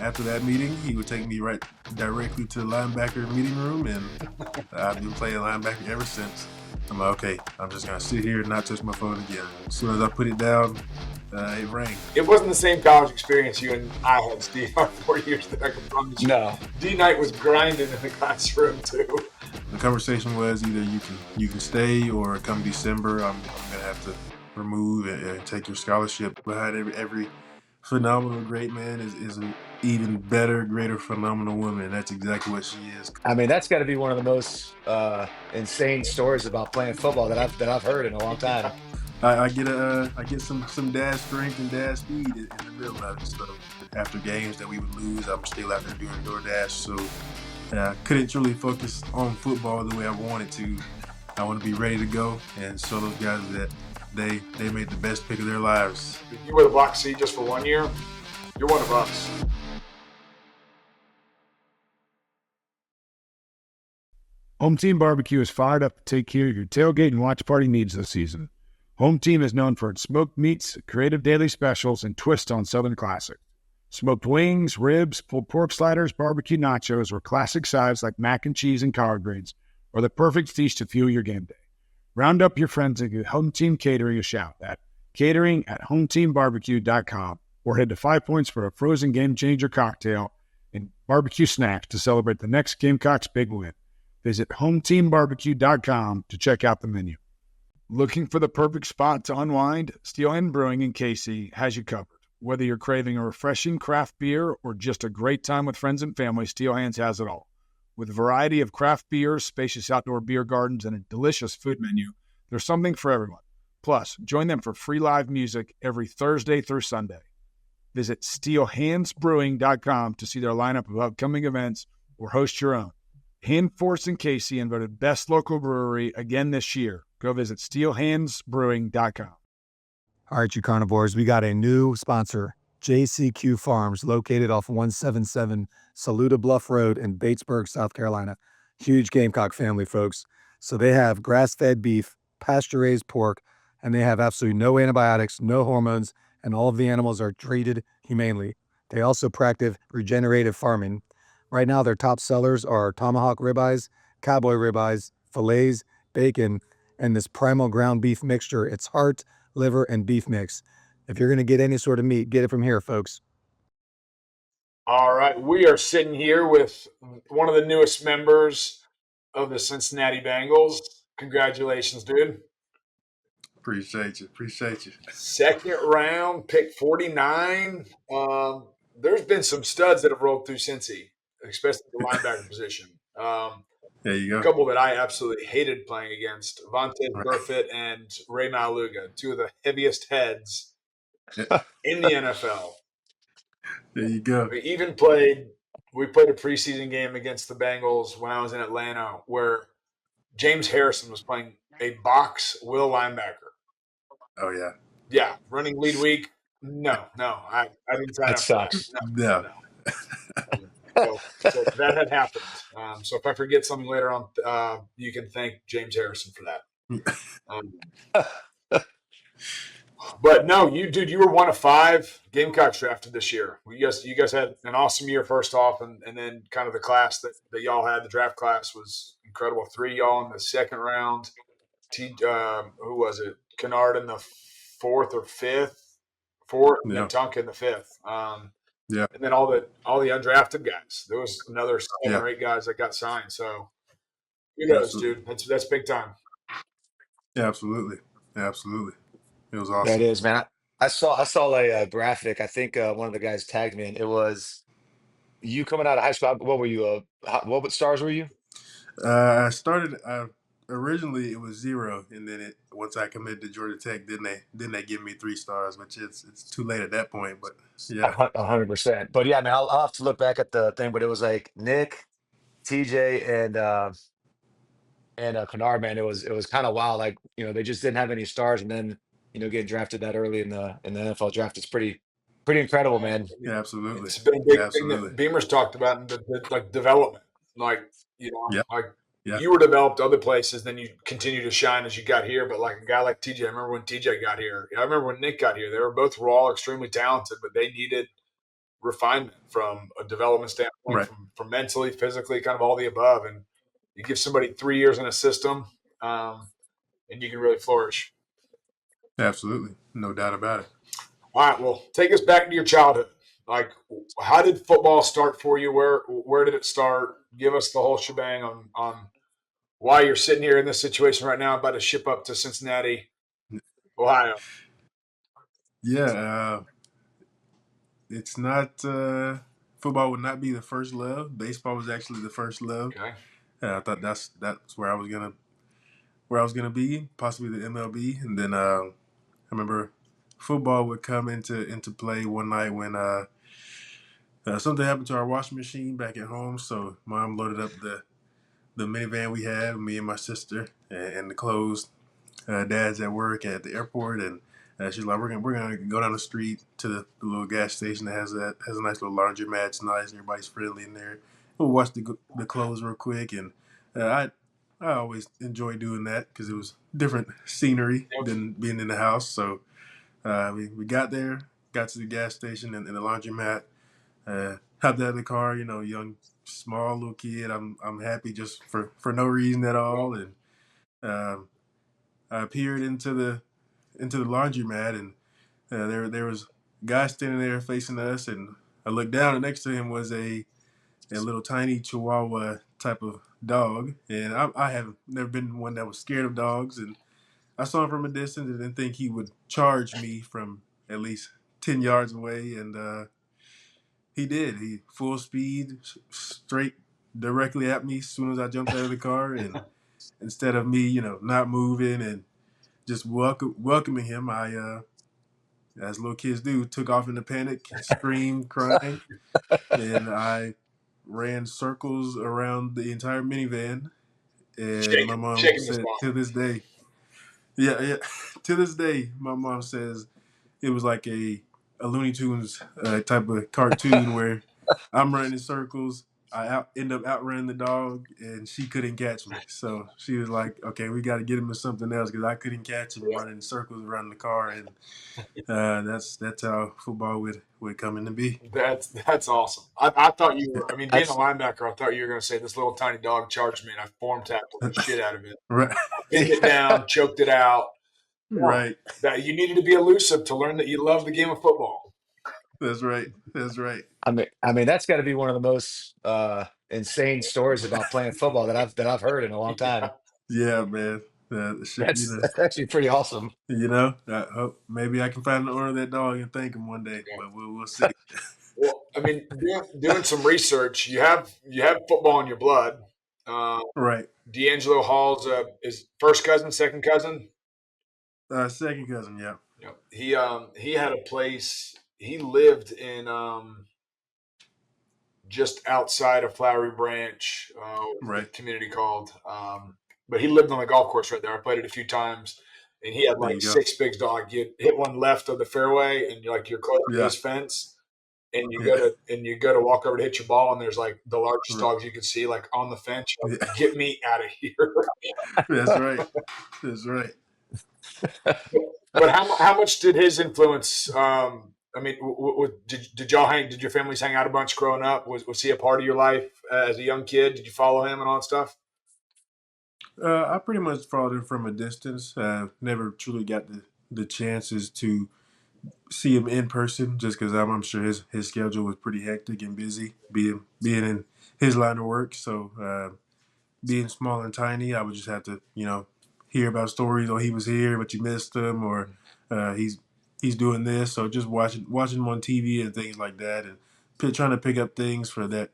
after that meeting, he would take me right directly to the linebacker meeting room, and I've been playing linebacker ever since. I'm like, okay, I'm just gonna sit here and not touch my phone again. As soon as I put it down, it rang. It wasn't the same college experience you and I had, Steve, our 4 years that I can promise you. No. D Knight was grinding in the classroom too. The conversation was either you can stay, or come December, I'm gonna have to remove and take your scholarship. Behind every phenomenal great man is an even better, greater, phenomenal woman. And that's exactly what she is. I mean, that's got to be one of the most insane stories about playing football that I've heard in a long time. I get some dad strength and dad speed in the middle of it. So after games that we would lose, I'm still out there doing DoorDash. So I couldn't truly focus on football the way I wanted to. I want to be ready to go and show those guys that they made the best pick of their lives. You were the block seat just for 1 year. You're one of us. Home Team Barbecue is fired up to take care of your tailgate and watch party needs this season. Home Team is known for its smoked meats, creative daily specials, and twists on Southern classics. Smoked wings, ribs, pulled pork sliders, barbecue nachos, or classic sides like mac and cheese and collard greens are the perfect feast to fuel your game day. Round up your friends and give Home Team Catering a shout at catering@hometeambarbecue.com, or head to 5 Points for a frozen game changer cocktail and barbecue snacks to celebrate the next Gamecocks big win. Visit hometeambarbecue.com to check out the menu. Looking for the perfect spot to unwind? Steelhand Brewing in KC has you covered. Whether you're craving a refreshing craft beer or just a great time with friends and family, Steelhands has it all. With a variety of craft beers, spacious outdoor beer gardens, and a delicious food menu, there's something for everyone. Plus, join them for free live music every Thursday through Sunday. Visit steelhandsbrewing.com to see their lineup of upcoming events or host your own. Handforce and Casey and voted best local brewery again this year. Go visit steelhandsbrewing.com. All right, you carnivores, we got a new sponsor, JCQ Farms, located off 177 Saluda Bluff Road in Batesburg, South Carolina. Huge Gamecock family, folks. So they have grass-fed beef, pasture-raised pork, and they have absolutely no antibiotics, no hormones, and all of the animals are treated humanely. They also practice regenerative farming. Right now, their top sellers are tomahawk ribeyes, cowboy ribeyes, fillets, bacon, and this primal ground beef mixture. It's heart, liver, and beef mix. If you're going to get any sort of meat, get it from here, folks. All right, we are sitting here with one of the newest members of the Cincinnati Bengals. Congratulations, dude. Appreciate you. Second round, pick 49. There's been some studs that have rolled through Cincy, especially the linebacker position. There you go. A couple that I absolutely hated playing against, Vontaze Burfict and Ray Maluga, two of the heaviest heads in the NFL. There you go. We played a preseason game against the Bengals when I was in Atlanta where James Harrison was playing a box will linebacker. Oh, yeah. Yeah, running lead week. No, I didn't sign up for that. No. So that had happened. So if I forget something later on, you can thank James Harrison for that. But no, you were one of 5 Gamecocks drafted this year. You guys had an awesome year first off, and then kind of the class that y'all had. The draft class was incredible. 3 y'all in the second round. Who was it? Kennard in the 4th or 5th. 4th, and then Tunk in the 5th. Yeah, and then all the undrafted guys. There was another 7 or 8 guys that got signed. So, kudos, dude. That's big time. Yeah, absolutely. It was awesome. That is, man. I saw a graphic. I think one of the guys tagged me, and it was you coming out of high school. What were you? What stars were you? I started. Originally, it was 0, and then once I committed to Georgia Tech, then they give me 3 stars, which it's too late at that point. But yeah, 100%. But yeah, man, I'll have to look back at the thing. But it was like Nick, TJ, and Kennard, man. It was kind of wild. Like, they just didn't have any stars, and then getting drafted that early in the NFL draft. It's pretty incredible, man. Yeah, absolutely. It's been a big thing that Beamer's talked about in the development. Like, you were developed other places, then you continue to shine as you got here. But like a guy like TJ, I remember when TJ got here. I remember when Nick got here. They were both raw, extremely talented, but they needed refinement from a development standpoint, Right. from mentally, physically, kind of all the above. And you give somebody 3 years in a system, and you can really flourish. Absolutely. No doubt about it. All right, well, take us back to your childhood. Like, how did football start for you? Where did it start? Give us the whole shebang on why you're sitting here in this situation right now, about to ship up to Cincinnati, Ohio. Yeah. It's not football would not be the first love. Baseball was actually the first love. Okay. I thought that's where I was gonna be, possibly the MLB. And then I remember football would come into play one night when something happened to our washing machine back at home. So mom loaded up the minivan we had, me and my sister, and the clothes. Dad's at work at the airport, and she's like, we're gonna go down the street to the little gas station that has a nice little laundromat. It's nice, and everybody's friendly in there. We'll wash the clothes real quick, and I always enjoy doing that because it was different scenery than being in the house. So we got there, got to the gas station and the laundromat. Hopped out of the car, young, small little kid. I'm happy just for no reason at all, and um, I peered into the laundromat, and there was a guy standing there facing us, and I looked down, and next to him was a little tiny Chihuahua type of dog, and I have never been one that was scared of dogs, and I saw him from a distance and didn't think he would charge me from at least 10 yards away, and he did. He full speed, straight directly at me as soon as I jumped out of the car, and instead of me, not moving and just welcoming him, I as little kids do, took off in a panic, screamed, crying, and I ran circles around the entire minivan. And my mom Shaking this said, ball. to this day, yeah, to this day, my mom says it was like a Looney Tunes type of cartoon where I'm running in circles. End up outrunning the dog, and she couldn't catch me. So she was like, "Okay, we got to get him to something else because I couldn't catch him running in circles around the car." And that's how football would come into be. That's awesome. I thought you were. I mean, being a That's linebacker, I thought you were going to say this little tiny dog charged me, and I form tackled the shit out of it, Right, pinned it down, choked it out. No, right. that you needed to be elusive to learn that you love the game of football. That's right. That's right. I mean that's got to be one of the most insane stories about playing football that I've heard in a long time. Yeah, man. That's actually pretty awesome. I hope maybe I can find the owner of that dog and thank him one day, but we'll see. Well, I mean, doing some research, you have football in your blood. Uh, Right. D'Angelo Hall's is first cousin, second cousin. Second cousin. Yeah. He had a place. He lived in just outside of Flowery Branch, what's the Right. community called. But he lived on the golf course right there. I played it a few times, and he had There like you go. six big dog. You hit one left of the fairway, and you're close to Yeah. his fence, and Yeah. you go to walk over to hit your ball, and there's like the largest Right. dogs you can see like on the fence. You're Yeah. like, get me out of here. That's right. That's right. But how much did his influence? I mean, did y'all hang? Did your families hang out a bunch growing up? Was he a part of your life as a young kid? Did you follow him and all that stuff? I pretty much followed him from a distance. Never truly got the chances to see him in person, just because I'm sure his schedule was pretty hectic and busy, being in his line of work. So being small and tiny, I would just have to hear about stories. Oh, he was here, but you missed him, or he's doing this. So just watching him on TV and things like that, and trying to pick up things for that.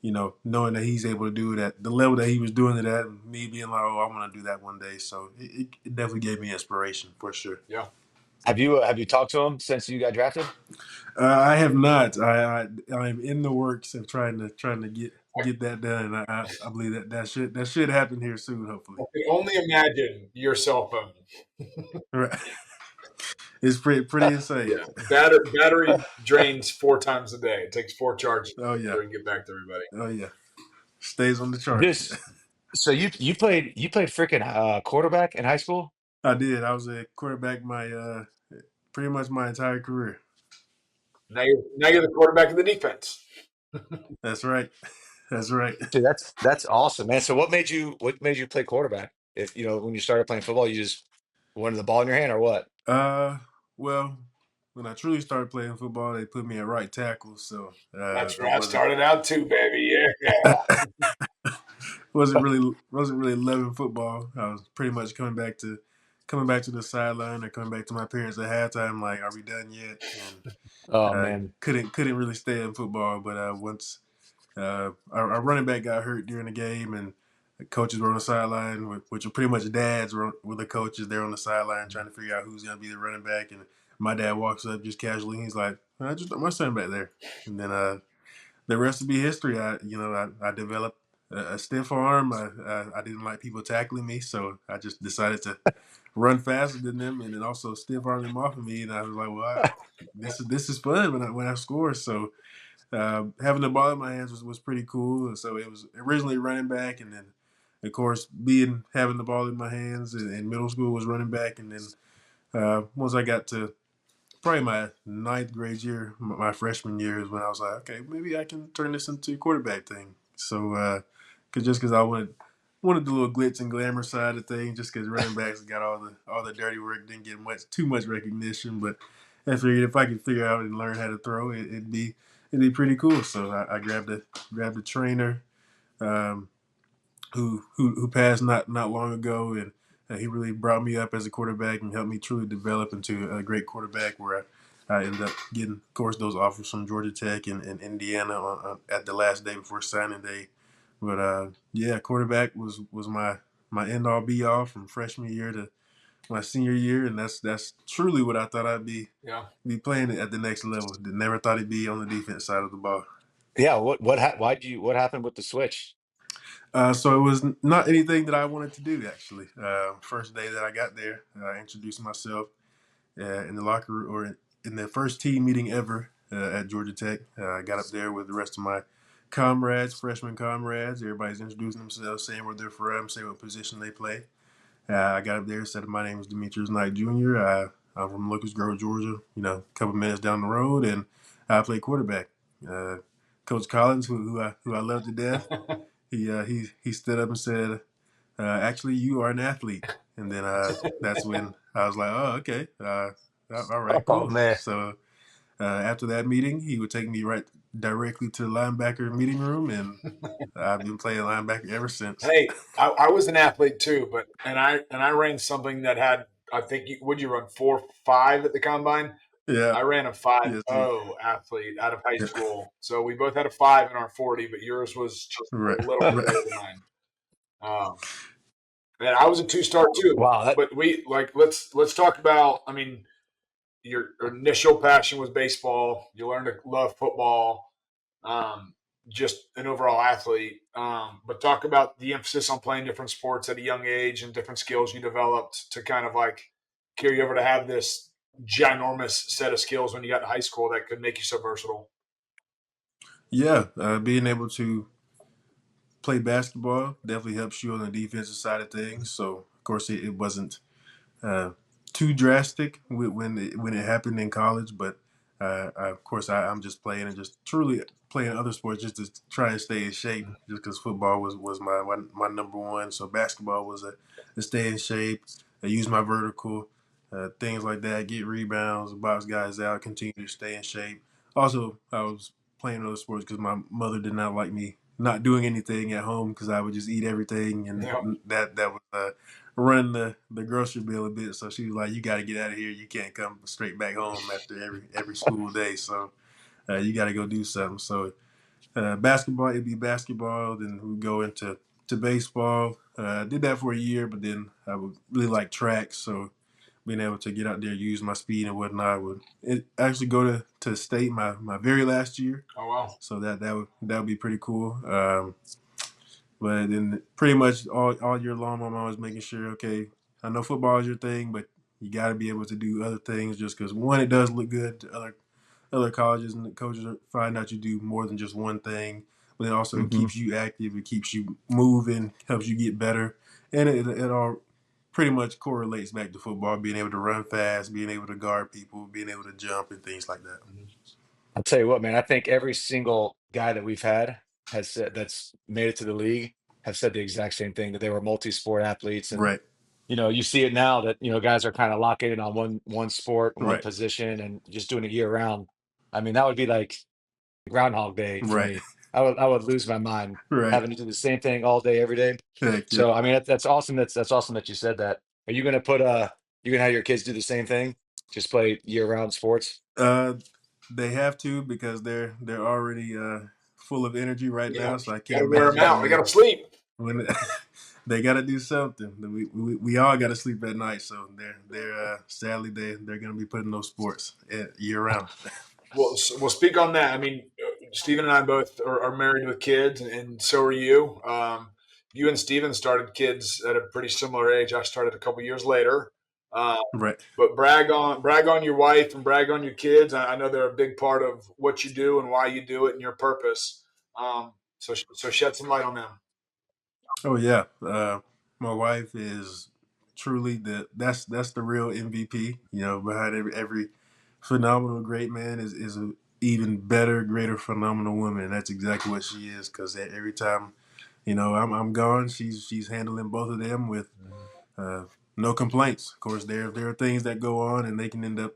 Knowing that he's able to do it at the level that he was doing it at, and me being like, oh, I want to do that one day. So it definitely gave me inspiration for sure. Yeah. Have you talked to him since you got drafted? I have not. I'm in the works of trying to get that done. I believe that should happen here soon, hopefully. I can only imagine your cell phone. Right. It's pretty insane. Yeah, battery drains 4 times a day. It takes 4 charges Oh yeah. to get back to everybody. Oh yeah. Stays on the charger. This so you played freaking quarterback in high school? I did. I was a quarterback my pretty much my entire career. Now you're the quarterback of the defense. That's right. That's right. Dude, that's awesome, man. So what made you play quarterback? If when you started playing football, you just wanted the ball in your hand or what? Uh, well, when I truly started playing football, they put me at right tackle, so That's I where I started out too, baby. Yeah. wasn't really loving football. I was pretty much coming back to the sideline or coming back to my parents at halftime, like, "Are we done yet?" And Oh man. couldn't really stay in football. But once our running back got hurt during the game, and the coaches were on the sideline, which are pretty much dads were the coaches. They're on the sideline trying to figure out who's going to be the running back. And my dad walks up just casually. He's like, "I just my son back there." And then the rest will be history. I developed a stiff arm. I didn't like people tackling me, so I just decided to run faster than them, and then also stiff arm them off of me. And I was like, "Well, this is fun when I score." So having the ball in my hands was pretty cool. And so it was originally running back, and then of course having the ball in my hands in middle school was running back, and then once I got to probably my ninth grade year, my freshman year, is when I was like, okay, maybe I can turn this into a quarterback thing. So, because I wanted the little glitz and glamour side of things, just because running backs got all the dirty work, didn't get too much recognition. But I figured if I could figure out and learn how to throw, it'd be pretty cool. So I grabbed a trainer. Um, who passed not long ago, and he really brought me up as a quarterback and helped me truly develop into a great quarterback. Where I ended up getting, of course, those offers from Georgia Tech and Indiana at the last day before signing day. But yeah, quarterback was my end all be all from freshman year to my senior year, and that's truly what I thought I'd Yeah. be playing at the next level. Never thought it'd be on the defense side of the ball. Yeah, what happened with the switch? So it was not anything that I wanted to do, actually. First day that I got there, I introduced myself in the locker room, or in the first team meeting ever at Georgia Tech. I got up there with the rest of my comrades, freshman comrades. Everybody's introducing themselves, saying where they're from, saying what position they play. I got up there, said my name is Demetrius Knight Jr. I'm from Locust Grove, Georgia, a couple minutes down the road, and I play quarterback. Uh, Coach Collins, who I love to death, he stood up and said, "Actually, you are an athlete." And then that's when I was like, "Oh, okay, all right, Oh cool." man. So after that meeting, he would take me right directly to the linebacker meeting room, and I've been playing linebacker ever since. Hey, I was an athlete too, but I ran something that had, I think would you run 4.5 at the combine? Yeah, I ran a 5.0 yes, sir. athlete out of high Yeah, school. So we both had a 5 in our 40, but yours was just right, a little bit right. better than mine. Um, and I was a 2-star too. Wow, But let's talk about, I mean, your initial passion was baseball. You learned to love football. Um, just an overall athlete. But talk about the emphasis on playing different sports at a young age and different skills you developed to kind of like carry you over to have this ginormous set of skills when you got to high school that could make you so versatile. Yeah, being able to play basketball definitely helps you on the defensive side of things. So, of course, it wasn't uh, too drastic when it happened in college. But of course, I'm just playing and just truly playing other sports just to try and stay in shape. Just because football was my number one, so basketball was a stay in shape. I use my vertical, things like that. Get rebounds, box guys out, continue to stay in shape. Also, I was playing other sports because my mother did not like me not doing anything at home because I would just eat everything, and Yeah. that was run the grocery bill a bit. So she was like, "You got to get out of here. You can't come straight back home after every school day. So you got to go do something." So basketball, it'd be basketball. Then we go into baseball. I did that for a year, but then I would really like track. So being able to get out there, use my speed and whatnot, would it actually go to state my very last year. Oh wow. So that would be pretty cool. But then pretty much all year long, my mom was making sure, okay, I know football is your thing, but you got to be able to do other things just because, one, it does look good to other colleges, and the coaches find out you do more than just one thing. But it also hmm keeps you active, it keeps you moving, helps you get better. And it all pretty much correlates back to football, being able to run fast, being able to guard people, being able to jump and things like that. I'll tell you what, man, I think every single guy that we've had has said that's made it to the league have said the exact same thing, that they were multi-sport athletes. And, Right, you see it now that, guys are kind of locking in on one sport, one right, position, and just doing it year round. I mean, that would be like Groundhog Day for right, me. I would lose my mind right. having to do the same thing all day, every day. Heck yeah. So, I mean, that's awesome. That's awesome that you said that. Are you gonna you gonna have your kids do the same thing? Just play year-round sports? Uh, they have to because they're already full of energy right Yeah, now. So I got can't to wear them imagine out. They got to sleep. when they got to do something. We all got to sleep at night. So they're sadly they're going to be putting those sports year round. Well, we'll speak on that. I mean, Stephen and I both are married with kids, and so are you. You and Stephen started kids at a pretty similar age. I started a couple years later. Um, Right. but brag on your wife and brag on your kids. I know they're a big part of what you do and why you do it and your purpose. So shed some light on them. Oh yeah. My wife is truly that's the real MVP. Behind every phenomenal great man is a even better, greater, phenomenal woman. And that's exactly what she is. Because every time I'm gone, she's handling both of them with uh, no complaints. Of course, there are things that go on, and they can end up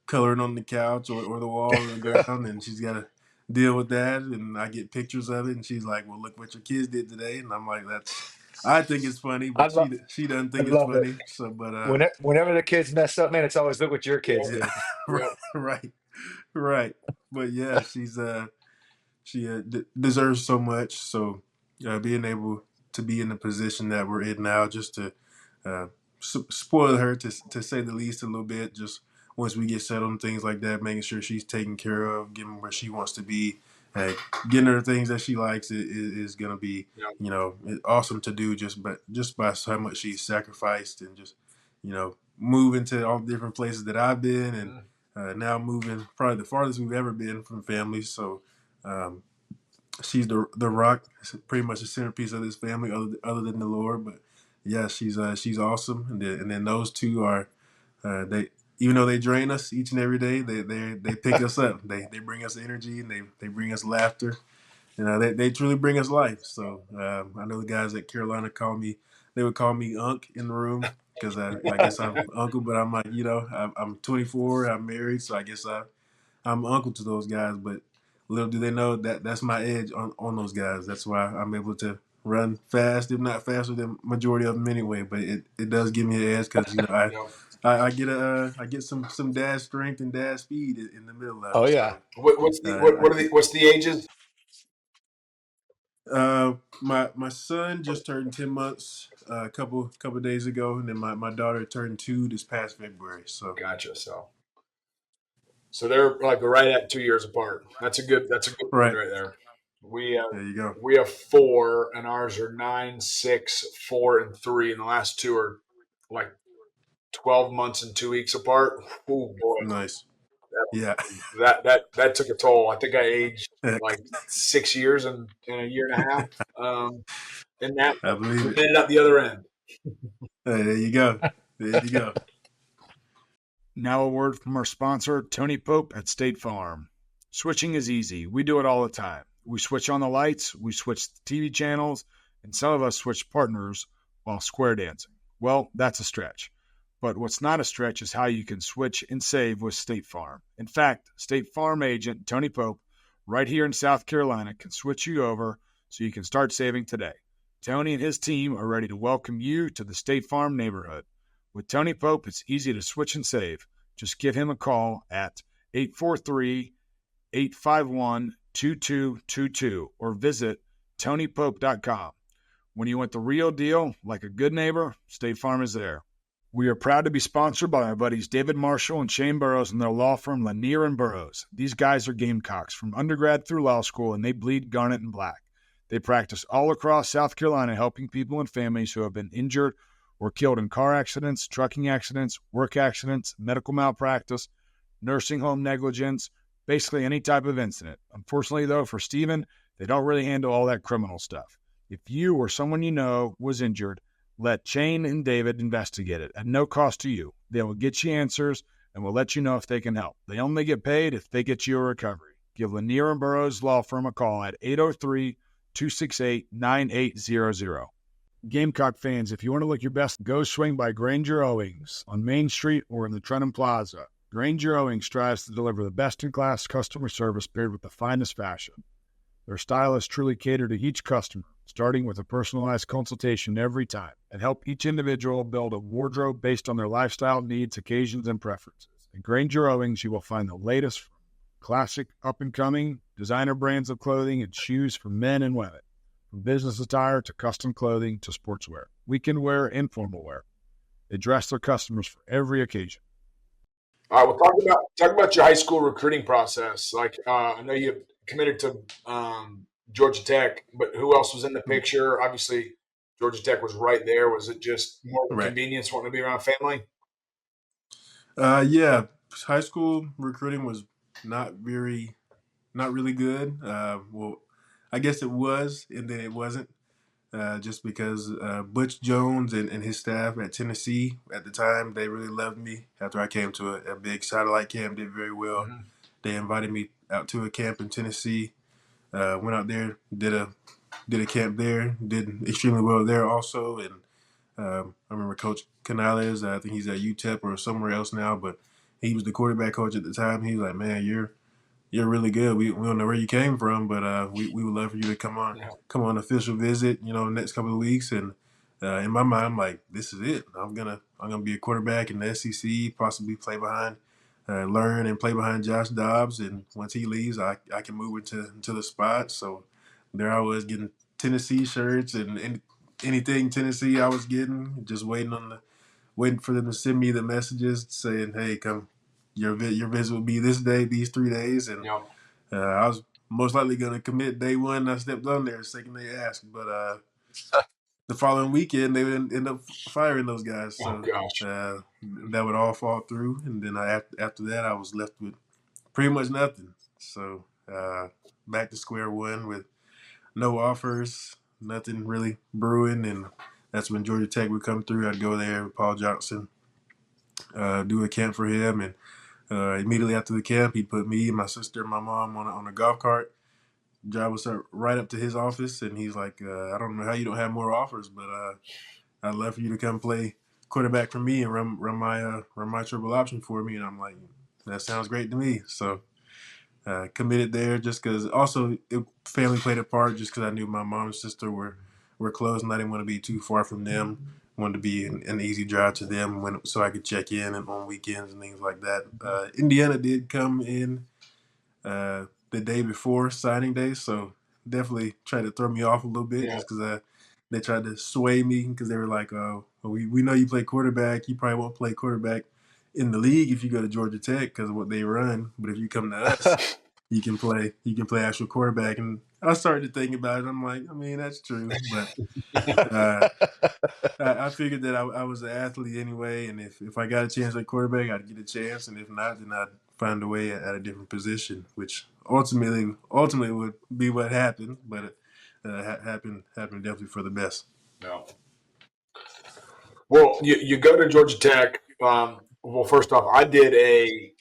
coloring on the couch or the wall or the ground, and she's got to deal with that. And I get pictures of it, and she's like, "Well, look what your kids did today," and I'm like, "That's." I think it's funny, I but love she doesn't I think it's love it. funny. So, but Whenever the kids mess up, man, it's always look what your kids Yep. yeah, did. Yep. right, right. But yeah, she deserves so much. So being able to be in the position that we're in now, just to uh, spoil her to say the least a little bit. Just once we get settled and things like that, making sure she's taken care of, getting where she wants to be, getting her the things that she likes is going to be Yep. awesome to do. Just by how much she's sacrificed and just moving to all the different places that I've been and. Mhm. Now moving probably the farthest we've ever been from family. So um, she's the rock, pretty much the centerpiece of this family, other than the Lord. But yeah, she's awesome. And then those two are they even though they drain us each and every day, they pick us up. They bring us energy and they bring us laughter. They truly bring us life. So I know the guys at Carolina they would call me Unc in the room because I guess I'm uncle, but I'm like I'm 24, I'm married, so I guess I'm uncle to those guys. But little do they know that's my edge on those guys. That's why I'm able to run fast, if not faster than majority of them anyway. But it does give me an edge because Yep. I get some dash strength and dash speed in the middle of Oh it. yeah. So What I are the can't. what's the ages? My son just turned 10 months a couple days ago, and then my daughter turned 2 this past February. So Gotcha. So they're like right at 2 years apart. That's a good thing right right there. We uh, there you go. we have four, and ours are 9, 6, 4, and 3, and the last two are like 12 months and 2 weeks apart. Oh boy, Nice. Yeah. that took a toll. I think I aged like 6 years in a year and a half. And that I believe we it. made it out the other end. Hey, there you go. There you go. Now a word from our sponsor, Tony Pope at State Farm. Switching is easy. We do it all the time. We switch on the lights, we switch the TV channels, and some of us switch partners while square dancing. Well, that's a stretch. But what's not a stretch is how you can switch and save with State Farm. In fact, State Farm agent Tony Pope, right here in South Carolina, can switch you over so you can start saving today. Tony and his team are ready to welcome you to the State Farm neighborhood. With Tony Pope, it's easy to switch and save. Just give him a call at 843-851-2222 or visit tonypope.com. When you want the real deal, like a good neighbor, State Farm is there. We are proud to be sponsored by our buddies David Marshall and Shane Burrows and their law firm Lanier and Burrows. These guys are Gamecocks from undergrad through law school, and they bleed Garnet and Black. They practice all across South Carolina, helping people and families who have been injured or killed in car accidents, trucking accidents, work accidents, medical malpractice, nursing home negligence, basically any type of incident. Unfortunately, though, for Stephen, they don't really handle all that criminal stuff. If you or someone you know was injured, let Shane and David investigate it at no cost to you. They will get you answers. and will let you know if they can help. They only get paid if they get you a recovery. Give Lanier & Burroughs Law Firm a call at 803-268-9800. Gamecock fans, if you want to look your best, go swing by Granger Owings on Main Street or in the Trenton Plaza. Granger Owings strives to deliver the best-in-class customer service paired with the finest fashion. Their stylists truly cater to each customer, starting with a personalized consultation every time, and help each individual build a wardrobe based on their lifestyle needs, occasions, and preferences. At Granger Owings, you will find the latest from classic, up-and-coming, designer brands of clothing and shoes for men and women. From business attire to custom clothing to sportswear, weekend wear, and formal wear. They dress their customers for every occasion. All right, well, talk about your high school recruiting process. Like, I know you committed to Georgia Tech, but who else was in the picture? Obviously, Georgia Tech was right there. Was it just more of a convenience wanting to be around family? Yeah, high school recruiting was not really good. Well, I guess it was, and then it wasn't. Just because Butch Jones and his staff at Tennessee at the time, they really loved me. After I came to a big satellite camp, did very well. Mm-hmm. They invited me out to a camp in Tennessee. Went out there, did a camp there, did extremely well there also. And I remember Coach Canales. I think he's at UTEP or somewhere else now, but he was the quarterback coach at the time. He was like, "Man, you're really good. We don't know where you came from, but we would love for you to come on official visit, next couple of weeks." And in my mind, I'm like, this is it. I'm gonna be a quarterback in the SEC, possibly play behind, learn and play behind Josh Dobbs. And once he leaves, I can move into the spot. So there I was getting Tennessee shirts and anything Tennessee I was getting, just waiting for them to send me the messages saying, "Hey, come. Your visit will be this day, these 3 days," and I was most likely going to commit day one. I stepped on there the second they asked, but the following weekend they would end up firing those guys. So that would all fall through, and then after that I was left with pretty much nothing. So back to square one with no offers, nothing really brewing, and that's when Georgia Tech would come through. I'd go there with Paul Johnson, do a camp for him, and immediately after the camp, he'd put me, my sister, and my mom on a golf cart, drive us right up to his office, and he's like, "I don't know how you don't have more offers, but I'd love for you to come play quarterback for me and run my triple option for me." And I'm like, "That sounds great to me." So committed there just because also family played a part, just because I knew my mom and sister were close, and I didn't want to be too far from them. Wanted to be an easy drive to them so I could check in and on weekends and things like that. Indiana did come in the day before signing day, so definitely tried to throw me off a little bit just because they tried to sway me because they were like, "Oh, well, we know you play quarterback. You probably won't play quarterback in the league if you go to Georgia Tech because of what they run. But if you come to us, you can play actual quarterback." And I started to think about it. I'm like, I mean, that's true, but I figured that I was an athlete anyway, and if I got a chance at quarterback, I'd get a chance, and if not, then I'd find a way at a different position, which ultimately would be what happened. But it happened definitely for the best. No. Well, you go to Georgia Tech. Well, first off, I did a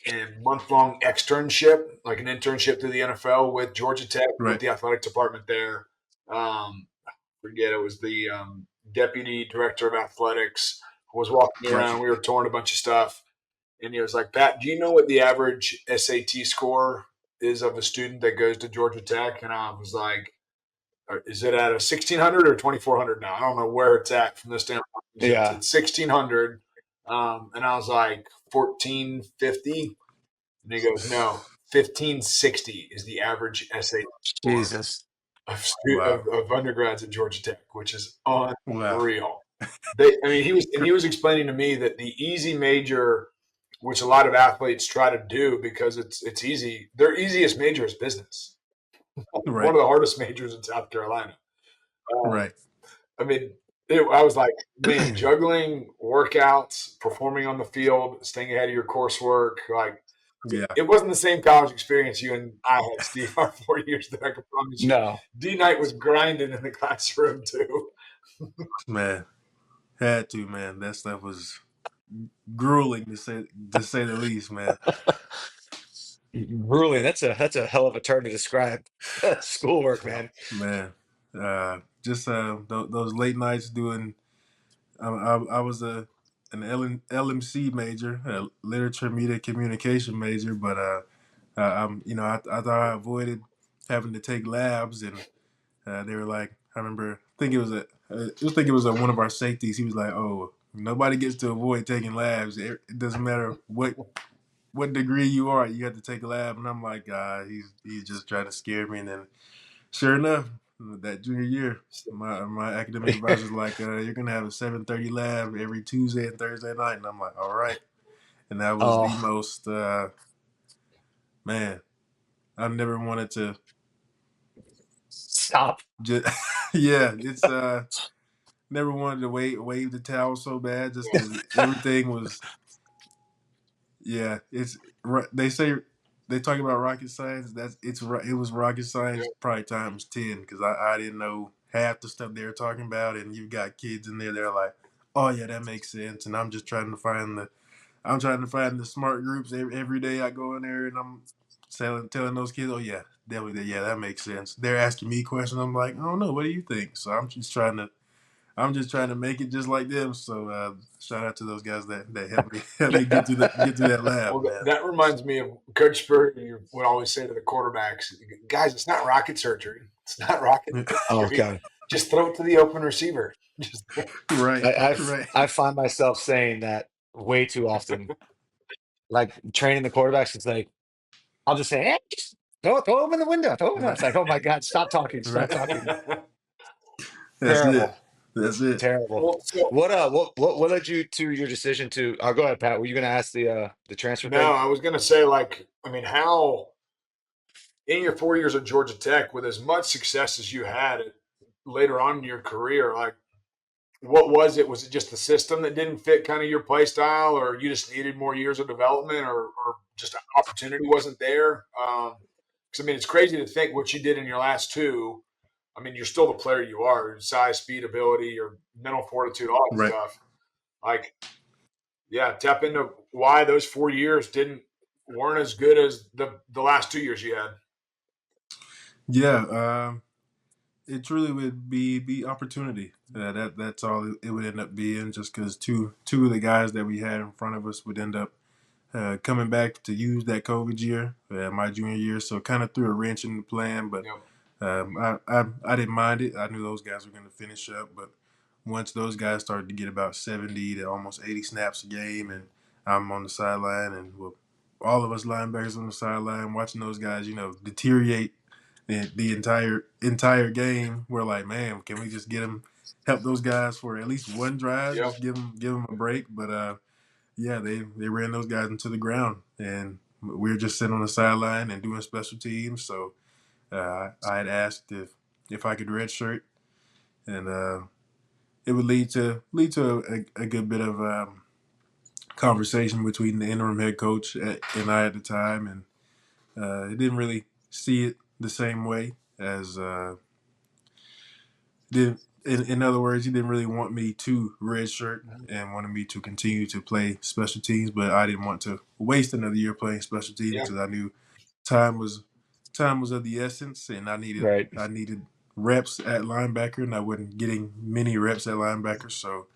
month-long externship, like an internship through the NFL with Georgia Tech, with the athletic department there. Forget it was the deputy director of athletics who was walking around. We were touring a bunch of stuff. And he was like, "Pat, do you know what the average SAT score is of a student that goes to Georgia Tech?" And I was like, "Is it at a 1,600 or 2,400 now? I don't know where it's at from this standpoint." Yeah. It's 1,600. And I was like, 1,450? And he goes, "No, 1,560 is the average SAT score." Jesus. Of undergrads at Georgia Tech, which is unreal. He was explaining to me that the easy major, which a lot of athletes try to do because it's easy, their easiest major is business. One of the hardest majors in South Carolina. I mean, I was like, man, juggling workouts, performing on the field, staying ahead of your coursework, like. Yeah. It wasn't the same college experience you and I had, Steve, our 4 years there. I can promise you. No. D Knight was grinding in the classroom too. Man, had to, man. That stuff was grueling to say the least, man. Grueling. That's a hell of a term to describe schoolwork, Yeah. man. Man, just those late nights doing. I was an LMC major, a literature media communication major, but I thought I avoided having to take labs, and they were like, I remember, think it was one of our safeties. He was like, "Oh, nobody gets to avoid taking labs. It doesn't matter what degree you are, you have to take a lab." And I'm like, he's just trying to scare me. And then, sure enough, that junior year, my academic advisor's like, "You're gonna have a 7:30 lab every Tuesday and Thursday night." And I'm like, "All right." And that was the Oh, most man. I've never wanted to stop. just yeah. It's never wanted to wave the towel so bad just because everything was yeah. They talk about rocket science. It was rocket Yeah. science probably times 10 because I didn't know half the stuff they were talking about, and you've got kids in there. They're like, "Oh yeah, that makes sense," and I'm trying to find the smart groups every day. I go in there and I'm telling those kids, "Oh yeah, definitely, yeah, that makes sense." They're asking me questions. I'm like, "I don't know. What do you think?" So I'm just trying to make it just like them. So shout out to those guys that helped me get through that lab, Well, man. that reminds me of Coach Spurrier would always say to the quarterbacks, "Guys, it's not rocket surgery. It's not rocket Oh surgery. God. Just throw it to the open receiver." Just Right, right, I find myself saying that way too often. Like training the quarterbacks, it's like I'll just say, "Hey, just throw him in the window, throw him." It's right, like, oh my God, stop right. talking. That's it. Terrible, That's it. terrible. well, so What led you to your decision to? Go ahead, Pat. Were you going to ask the transfer now thing? I was going to say, like, I mean, how in your 4 years at Georgia Tech, with as much success as you had later on in your career, like, what was it? Was it just the system that didn't fit kind of your play style, or you just needed more years of development, or just opportunity wasn't there? Because I mean, it's crazy to think what you did in your last two. I mean, you're still the player you are: size, speed, ability, your mental fortitude, all that Right. stuff. Like, yeah, tap into why those 4 years weren't as good as the last 2 years you had. Yeah. It truly would be opportunity. That's all it would end up being. Just because two of the guys that we had in front of us would end up coming back to use that COVID year, my junior year. So kind of threw a wrench in the plan, but Yep. I didn't mind it. I knew those guys were going to finish up, but once those guys started to get about 70 to almost 80 snaps a game, and I'm on the sideline, and well, all of us linebackers on the sideline watching those guys, deteriorate the entire game. We're like, man, can we just help those guys for at least one drive, Yep. just give them a break? But yeah, they ran those guys into the ground, and we were just sitting on the sideline and doing special teams. So I had asked if I could redshirt, and it would lead to a good bit of conversation between the interim head coach and I at the time, and it didn't really see it the same way as did. In other words, he didn't really want me to redshirt and wanted me to continue to play special teams, but I didn't want to waste another year playing special teams Yeah. because I knew time was time was of the essence, and Right. I needed reps at linebacker, and I wasn't getting many reps at linebacker. So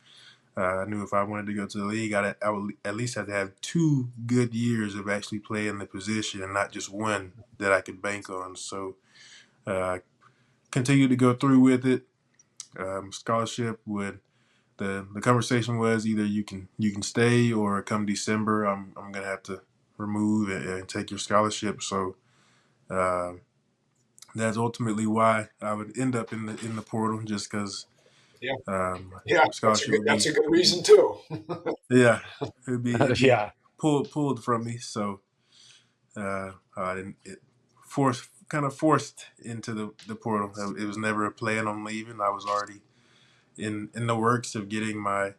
I knew if I wanted to go to the league, I would at least have to have 2 good years of actually playing the position, and not just one that I could bank on. So I continued to go through with it. Scholarship would the conversation was either you can stay, or come December I'm gonna have to remove and take your scholarship. So uh, that's ultimately why I would end up in the portal, just because Yeah. um, Yeah. scholarship would That's be a good reason too. yeah it'd be Yeah. pulled from me. So I didn't forced into the portal. It was never a plan on leaving. I was already in the works of getting my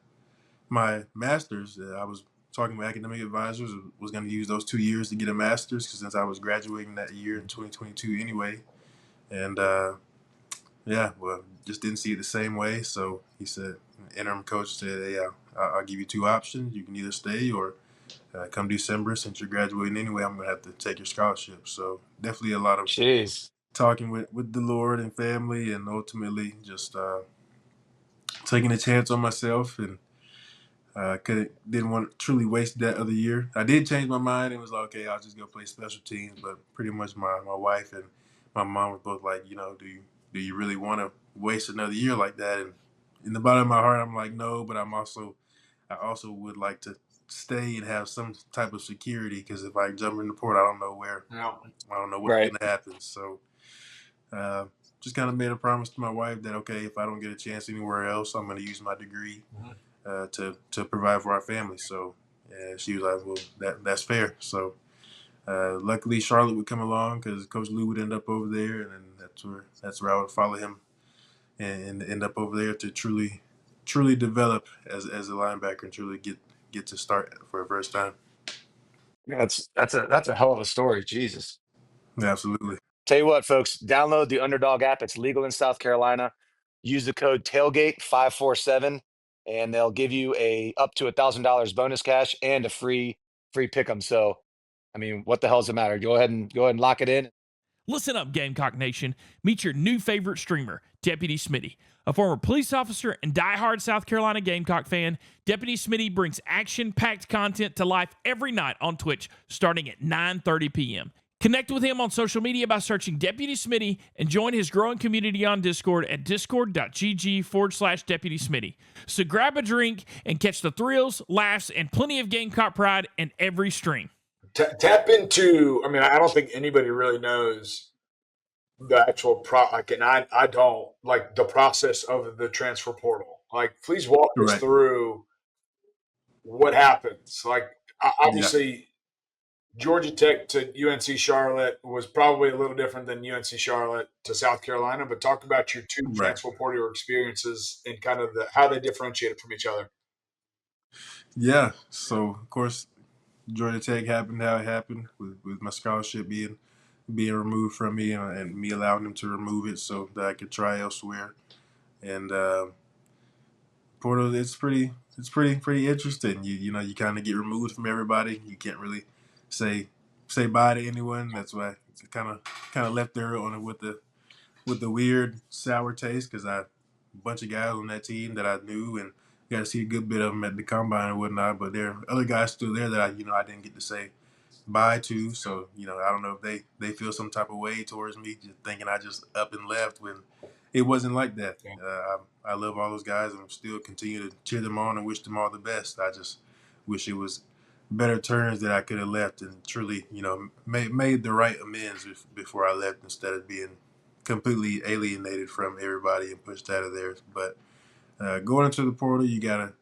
master's. I was talking with academic advisors. Was going to use those 2 years to get a master's, because since I was graduating that year in 2022 anyway, and yeah, well, just didn't see it the same way. So he said, interim coach said, "Hey, I'll give you two options. You can either stay or come December, since you're graduating anyway, I'm going to have to take your scholarship. So definitely a lot of Jeez. talking with the Lord and family, and ultimately just taking a chance on myself, and didn't want to truly waste that other year. I did change my mind and was like, okay, I'll just go play special teams. But pretty much my wife and my mom were both like, do you really want to waste another year like that? And in the bottom of my heart, I'm like, no, but I also would like to stay and have some type of security, because if I jump in the port, I don't know what's Right. going to happen. So just kind of made a promise to my wife that, okay, if I don't get a chance anywhere else, I'm going to use my degree to provide for our family. So she was like, well, that's fair. So luckily Charlotte would come along, because Coach Lou would end up over there, and then that's where I would follow him and end up over there to truly develop as a linebacker and truly get to start for the first time. Yeah, that's a hell of a story. Jesus. Yeah, absolutely. Tell you what, folks, download the Underdog app. It's legal in South Carolina. Use the code Tailgate547, and they'll give you a up to $1,000 bonus cash and a free pick 'em. So, I mean, what the hell does it matter? Go ahead and lock it in. Listen up, Gamecock Nation. Meet your new favorite streamer, Deputy Smitty. A former police officer and diehard South Carolina Gamecock fan, Deputy Smitty brings action-packed content to life every night on Twitch starting at 9:30 p.m. Connect with him on social media by searching Deputy Smitty and join his growing community on Discord at discord.gg/Deputy Smitty. So grab a drink and catch the thrills, laughs, and plenty of Gamecock pride in every stream. Tap into, I mean, I don't think anybody really knows the actual and I don't, like, the process of the transfer portal. Like, please walk us through what happens. Like, obviously, Georgia Tech to UNC Charlotte was probably a little different than UNC Charlotte to South Carolina, but talk about your two transfer portal experiences and kind of how they differentiated from each other. Yeah, so of course Georgia Tech happened how it happened, with my scholarship being removed from me, and me allowing them to remove it so that I could try elsewhere. And portal, it's pretty interesting. You you kind of get removed from everybody. You can't really say bye to anyone. That's why it's kind of left there on it with the weird sour taste, because a bunch of guys on that team that I knew and got to see a good bit of them at the combine and whatnot. But there are other guys still there that I didn't get to say bye to. So I don't know if they feel some type of way towards me, just thinking I just up and left, when it wasn't like that. I love all those guys and still continue to cheer them on and wish them all the best. I just wish it was better terms that I could have left and truly made the right amends before I left, instead of being completely alienated from everybody and pushed out of there. But going into the portal, you gotta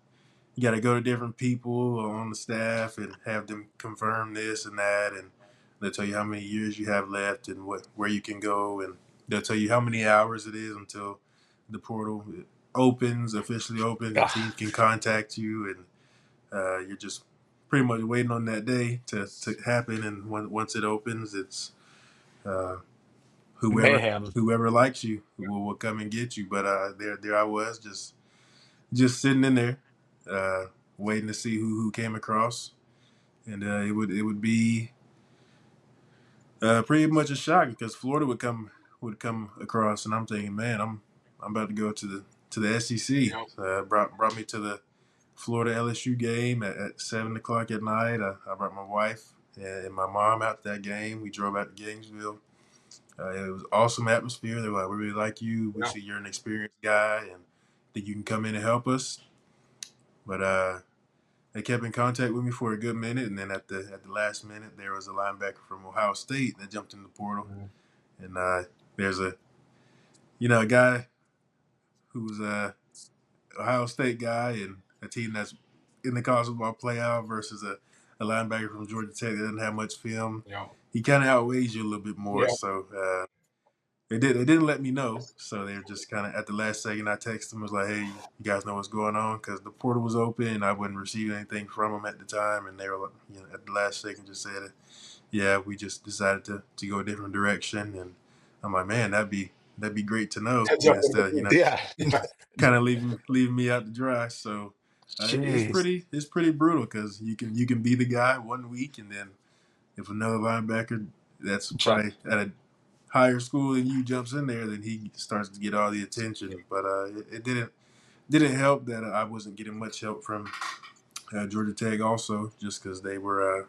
go to different people on the staff and have them confirm this and that, and they'll tell you how many years you have left and where you can go, and they'll tell you how many hours it is until the portal officially opens, and teams can contact you, and you're just pretty much waiting on that day to happen. And once it opens, it's whoever likes you will come and get you. But there I was, just sitting in there, waiting to see who came across, and it would be pretty much a shock, because Florida would come across, and I'm thinking, man, I'm about to go to the SEC. Brought me to the Florida LSU game at 7:00 at night. I brought my wife and my mom out to that game. We drove out to Gainesville. It was awesome atmosphere. They were like, we really like you. We see you're an experienced guy and think you can come in and help us. But they kept in contact with me for a good minute, and then at the last minute, there was a linebacker from Ohio State that jumped in the portal, and there's a guy who's a Ohio State guy and a team that's in the college football playoff versus a linebacker from Georgia Tech that doesn't have much film. He kind of outweighs you a little bit more, so they didn't let me know. So they were just kind of at the last second. I texted them, was like, "Hey, you guys know what's going on?" Because the portal was open and I wasn't receiving anything from them at the time, and they were at the last second just said, "Yeah, we just decided to go a different direction." And I'm like, "Man, that'd be great to know," instead of kind of leaving me out to dry. So Jeez. It's pretty brutal because you can be the guy one week, and then if another linebacker that's Jump. probably at a higher school than you jumps in there, then he starts to get all the attention. But it didn't help that I wasn't getting much help from Georgia Tech also, just because they were.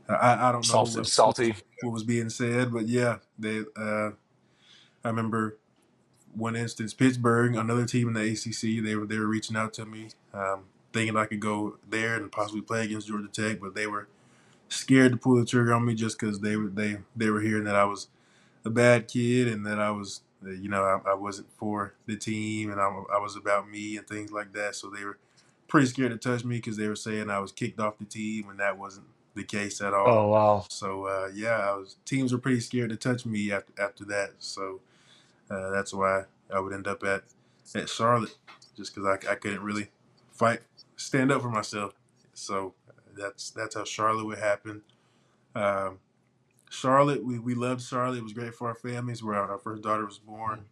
I don't know Salty. Salty. what was being said, but yeah, they. I remember one instance, Pittsburgh, another team in the ACC, they were reaching out to me, thinking I could go there and possibly play against Georgia Tech, but they were scared to pull the trigger on me just because they were hearing that I was a bad kid and that I was, I wasn't for the team and I was about me and things like that. So they were pretty scared to touch me because they were saying I was kicked off the team and that wasn't the case at all. Oh wow. So teams were pretty scared to touch me after that. So that's why I would end up at Charlotte, just because I couldn't really stand up for myself. So that's how Charlotte would happen. Um, Charlotte, we loved Charlotte. It was great for our families. Where our first daughter was born.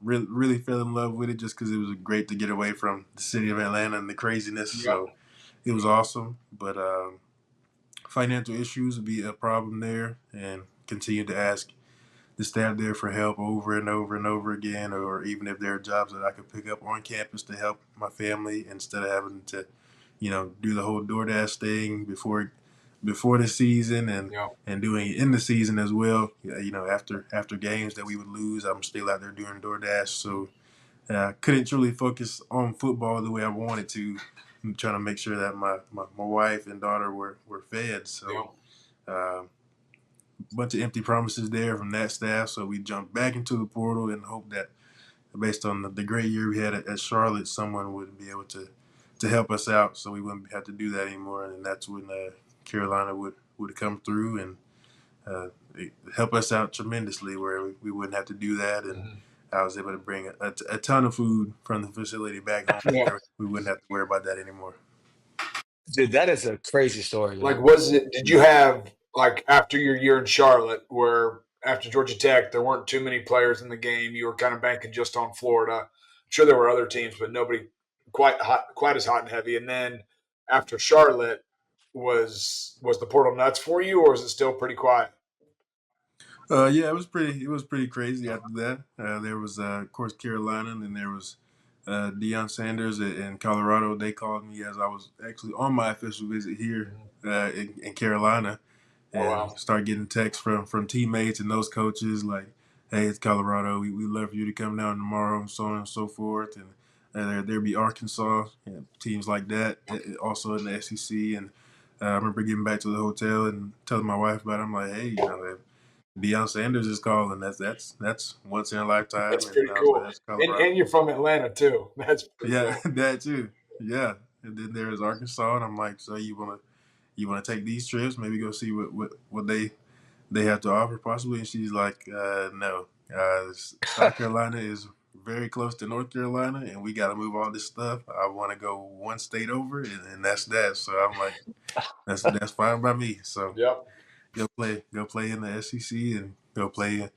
Really fell in love with it just because it was great to get away from the city of Atlanta and the craziness. Yep. So it was awesome. But financial issues would be a problem there, and continue to ask the staff there for help over and over and over again, or even if there are jobs that I could pick up on campus to help my family instead of having to, do the whole DoorDash thing before the season and doing it in the season as well. After games that we would lose, I'm still out there doing DoorDash, so couldn't truly focus on football the way I wanted to. I'm trying to make sure that my wife and daughter were fed. So. Bunch of empty promises there from that staff, so we jumped back into the portal and hope that, based on the great year we had at Charlotte, someone would be able to help us out, so we wouldn't have to do that anymore. And that's when Carolina would come through and help us out tremendously, where we wouldn't have to do that. And I was able to bring a ton of food from the facility back home. Yeah. We wouldn't have to worry about that anymore. Dude, that is a crazy story. Like, Man. did you have, like, after your year in Charlotte, where after Georgia Tech, there weren't too many players in the game, you were kind of banking just on Florida? I'm sure there were other teams, but nobody quite as hot and heavy. And then after Charlotte, was the portal nuts for you, or is it still pretty quiet? Yeah, it was pretty crazy after that. There was, of course, Carolina, and then there was Deion Sanders in Colorado. They called me as I was actually on my official visit here in Carolina, and start getting texts from teammates and those coaches like, "Hey, it's Colorado. We love for you to come down tomorrow," and so on and so forth. And there'd be Arkansas, teams like that, also in the SEC. And I remember getting back to the hotel and telling my wife about it. I'm like, "Hey, Deion Sanders is calling. That's once in a lifetime." That's pretty cool. Like, and you're from Atlanta too. That's pretty cool. That too. Yeah. And then there is Arkansas, and I'm like, "So you wanna take these trips? Maybe go see what they have to offer possibly?" And she's like, "No. South Carolina is very close to North Carolina, and we got to move all this stuff. I want to go one state over, and that's that." So I'm like, "That's fine by me." So yep. Go play in the SEC and go play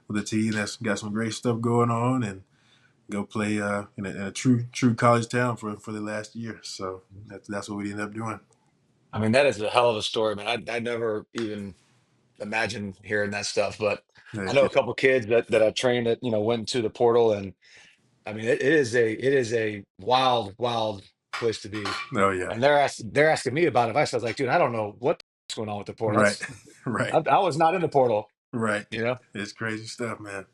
with a team that's got some great stuff going on, and go play in a true college town for the last year. So that's what we ended up doing. I mean, that is a hell of a story, man. I never even imagined hearing that stuff, but I know a couple kids that I trained that went into the portal, and I mean, it is a wild place to be. Oh yeah. And they're asking me about advice. I was like, dude, I don't know what's going on with the portal. Right. Right. I was not in the portal. Right. It's crazy stuff, man.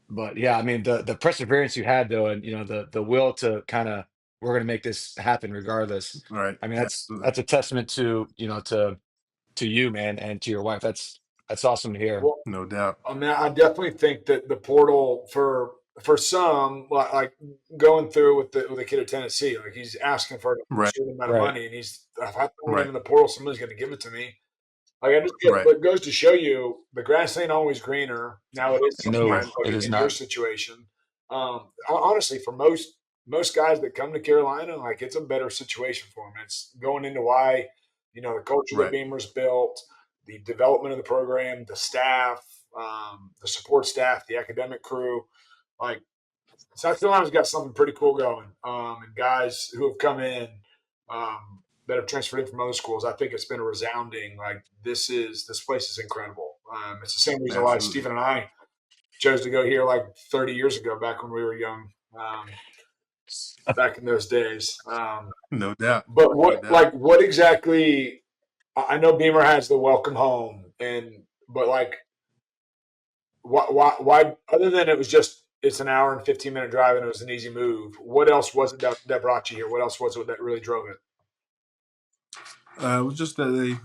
But yeah, I mean, the perseverance you had though, and the will to kind of, we're gonna make this happen regardless. Right. I mean, that's a testament to to you, man, and to your wife. That's awesome to hear. Well, no doubt. I mean, I definitely think that the portal for some, like going through with the kid at Tennessee, like he's asking for a certain amount of money, and he's, if I throw him in the portal, somebody's going to give it to me. Like, I just but it goes to show you the grass ain't always greener. Now it is sometimes, it is in not. your situation. Honestly, for most guys that come to Carolina, like, it's a better situation for them. It's going into why, the culture that Beamer's built, the development of the program, the staff, the support staff, the academic crew. Like, South Carolina's got something pretty cool going, and guys who have come in that have transferred in from other schools. I think it's been a resounding like this place is incredible. It's the same reason why Absolutely. Stephen and I chose to go here like 30 years ago, back when we were young, back in those days. No doubt. But No doubt. what exactly? I know Beamer has the welcome home, but like, why? Other than it was just it's an hour and 15-minute drive and it was an easy move. What else was it that brought you here? What else was it that really drove it? It was just that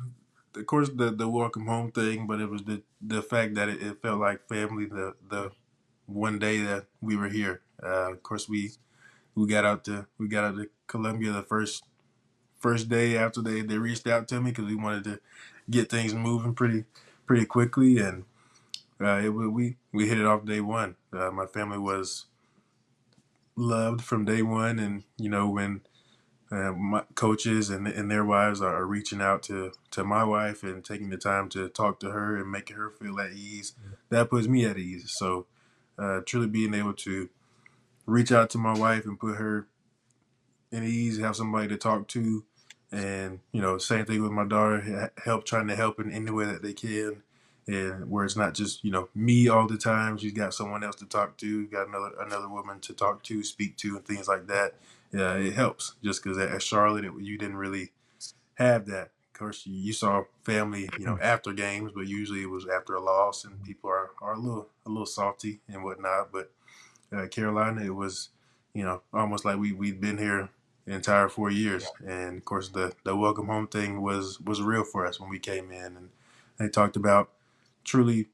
of course, the welcome home thing, but it was the fact that it felt like family. The one day that we were here, of course, we got out to Columbia the first day after they reached out to me because we wanted to get things moving pretty quickly, and we hit it off day one. My family was loved from day one, and when my coaches and their wives are reaching out to my wife and taking the time to talk to her and making her feel at ease, that puts me at ease. So truly being able to reach out to my wife and put her at ease, have somebody to talk to, and same thing with my daughter, trying to help in any way that they can, and where it's not just me all the time. She's got someone else to talk to, got another woman to talk to, speak to, and things like that. Yeah, it helps just because at Charlotte you didn't really have that. Of course, you saw family, after games, but usually it was after a loss, and people are a little salty and whatnot. But Carolina, it was, almost like we'd been here the entire 4 years. And of course, the welcome home thing was real for us when we came in, and they talked about truly,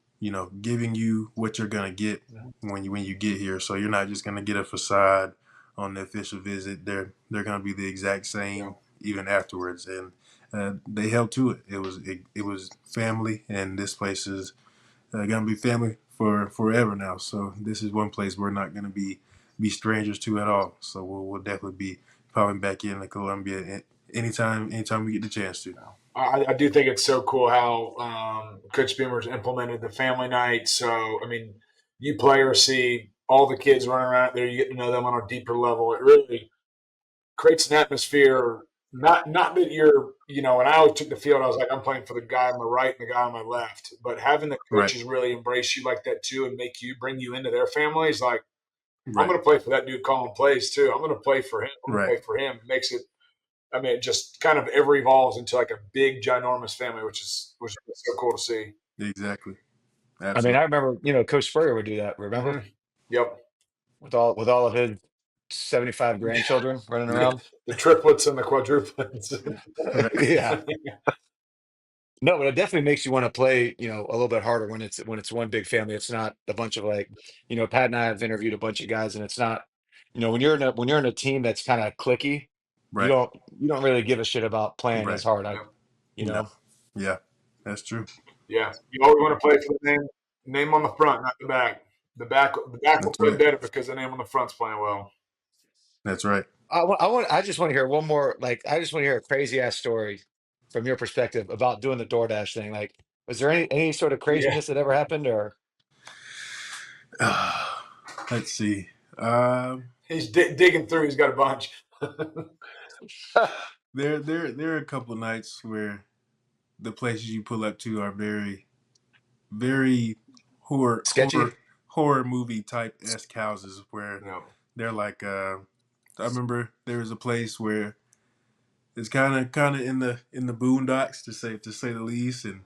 giving you what you're gonna get when you get here. So you're not just gonna get a facade on the official visit. They're gonna be the exact same even afterwards, and they held to it. It was family, and this place is gonna be family for forever now. So this is one place we're not gonna be strangers to at all. So we'll definitely be popping back into Columbia anytime we get the chance to. I do think it's so cool how Coach Beamer's implemented the family night. So, I mean, you players see all the kids running around there. You get to know them on a deeper level. It really creates an atmosphere. Not that you're, when I always took the field, I was like, I'm playing for the guy on the right and the guy on my left. But having the Right, coaches really embrace you like that too and bring you into their families, like, I'm right, going to play for that dude calling plays too. I'm going to play for him. I'm going to right. play for him. It makes it, it just kind of ever evolves into like a big, ginormous family, which is so cool to see. Exactly. I mean, Absolutely. I remember, Coach Spurrier would do that. Remember, Yep. with all of his 75 grandchildren running Yeah. around. The triplets and the quadruplets. Right. Yeah. No, but it definitely makes you want to play, a little bit harder when it's one big family. It's not a bunch of like, Pat and I have interviewed a bunch of guys, and it's not, when you're in a team that's kind of clicky, you Right. don't you don't really give a shit about playing as Right. hard. Yep. You No. know, Yeah. That's true. Yeah. You always want to play for the name on the front, not the back. The back will That's play right. better because the name on the front's playing well. That's right. I just want to hear one more. Like, I just want to hear a crazy ass story from your perspective about doing the DoorDash thing. Like, was there any sort of Yeah. craziness that ever happened, or? Let's see. Um, He's digging through. He's got a bunch. there are a couple of nights where the places you pull up to are very, very horror Sketchy? horror horror movie type esque houses where No. they're like. I remember there was a place where it's kind of in the boondocks to say the least, and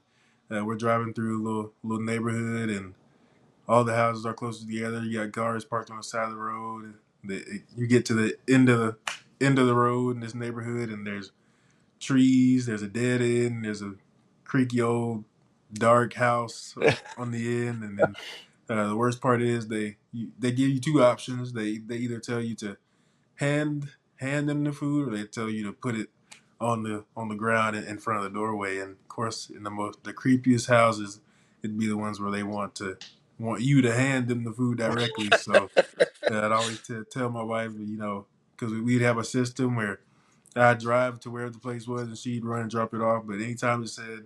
we're driving through a little neighborhood, and all the houses are close together. You got cars parked on the side of the road. And you get to the end of the road in this neighborhood, and there's trees. There's a dead end. There's a creaky old dark house on the end, and then the worst part is they give you two options. They either tell you to hand them the food, or they tell you to put it on the ground in front of the doorway. And of course, in the creepiest houses, it'd be the ones where they want you to hand them the food directly. So I'd always tell my wife, because we'd have a system where I'd drive to where the place was and she'd run and drop it off. But anytime it said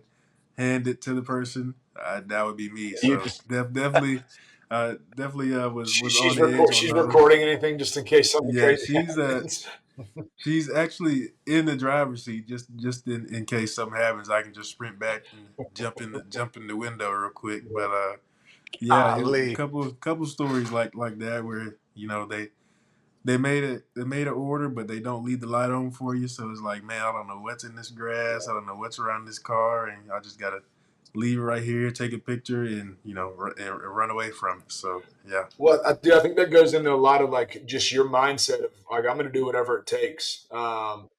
hand it to the person, that would be me. You So definitely, Definitely was She's on edge on she's those. recording anything just in case something Yeah, crazy happens. she's actually in the driver's seat just in case something happens. I can just sprint back and jump in the window real quick. But yeah, it was a Golly. couple stories like that where they made an order, but they don't leave the light on for you. So it's like, man, I don't know what's in this grass. I don't know what's around this car, and I just gotta leave it right here, take a picture, and and run away from it. So yeah, Well, I think that goes into a lot of like just your mindset of like I'm going to do whatever it takes. That's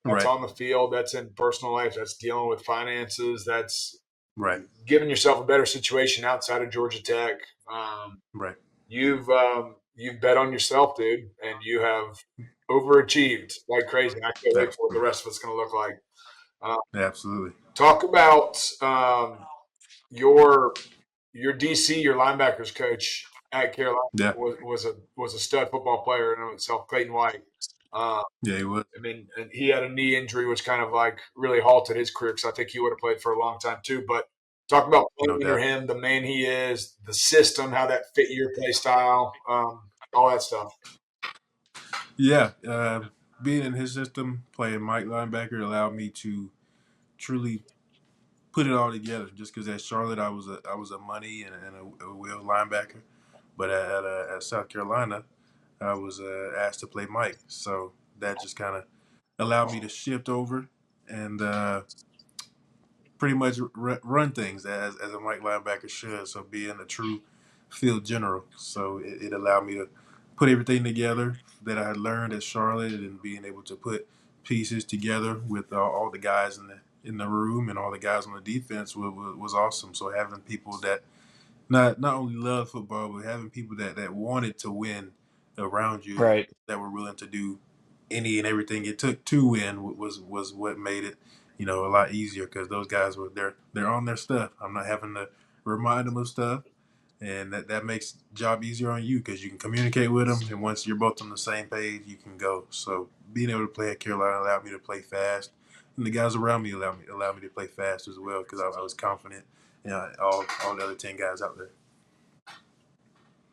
right, on the field. That's in personal life. That's dealing with finances. That's right, giving yourself a better situation outside of Georgia Tech. right. You've bet on yourself, dude, and you have overachieved like crazy. I can't wait for what the rest of it's going to look like. Uh, Absolutely. Talk about your DC, your linebackers coach at Carolina Yeah, was a stud football player in and of itself, Clayton White. Uh, yeah, he was. I mean, and he had a knee injury, which kind of like really halted his career because I think he would have played for a long time too. But talk about No playing under doubt. him, the man he is, the system, how that fit your play style, all that stuff. Yeah, being in his system, playing Mike linebacker allowed me to truly put it all together. Just because at Charlotte, I was a money and a will linebacker, but at South Carolina, I was asked to play Mike. So that just kind of allowed me to shift over and pretty much run things as a Mike linebacker should. So being a true field general, so it allowed me to put everything together that I had learned at Charlotte and being able to put pieces together with all the guys in the room and all the guys on the defense was awesome. So having people that not only love football, but having people that wanted to win around you Right. that were willing to do any and everything it took to win was what made it a lot easier because those guys they're on their stuff. I'm not having to remind them of stuff, and that makes job easier on you because you can communicate with them, and once you're both on the same page, you can go. So being able to play at Carolina allowed me to play fast, and the guys around me allowed me to play fast as well because I was confident. All the other 10 guys out there.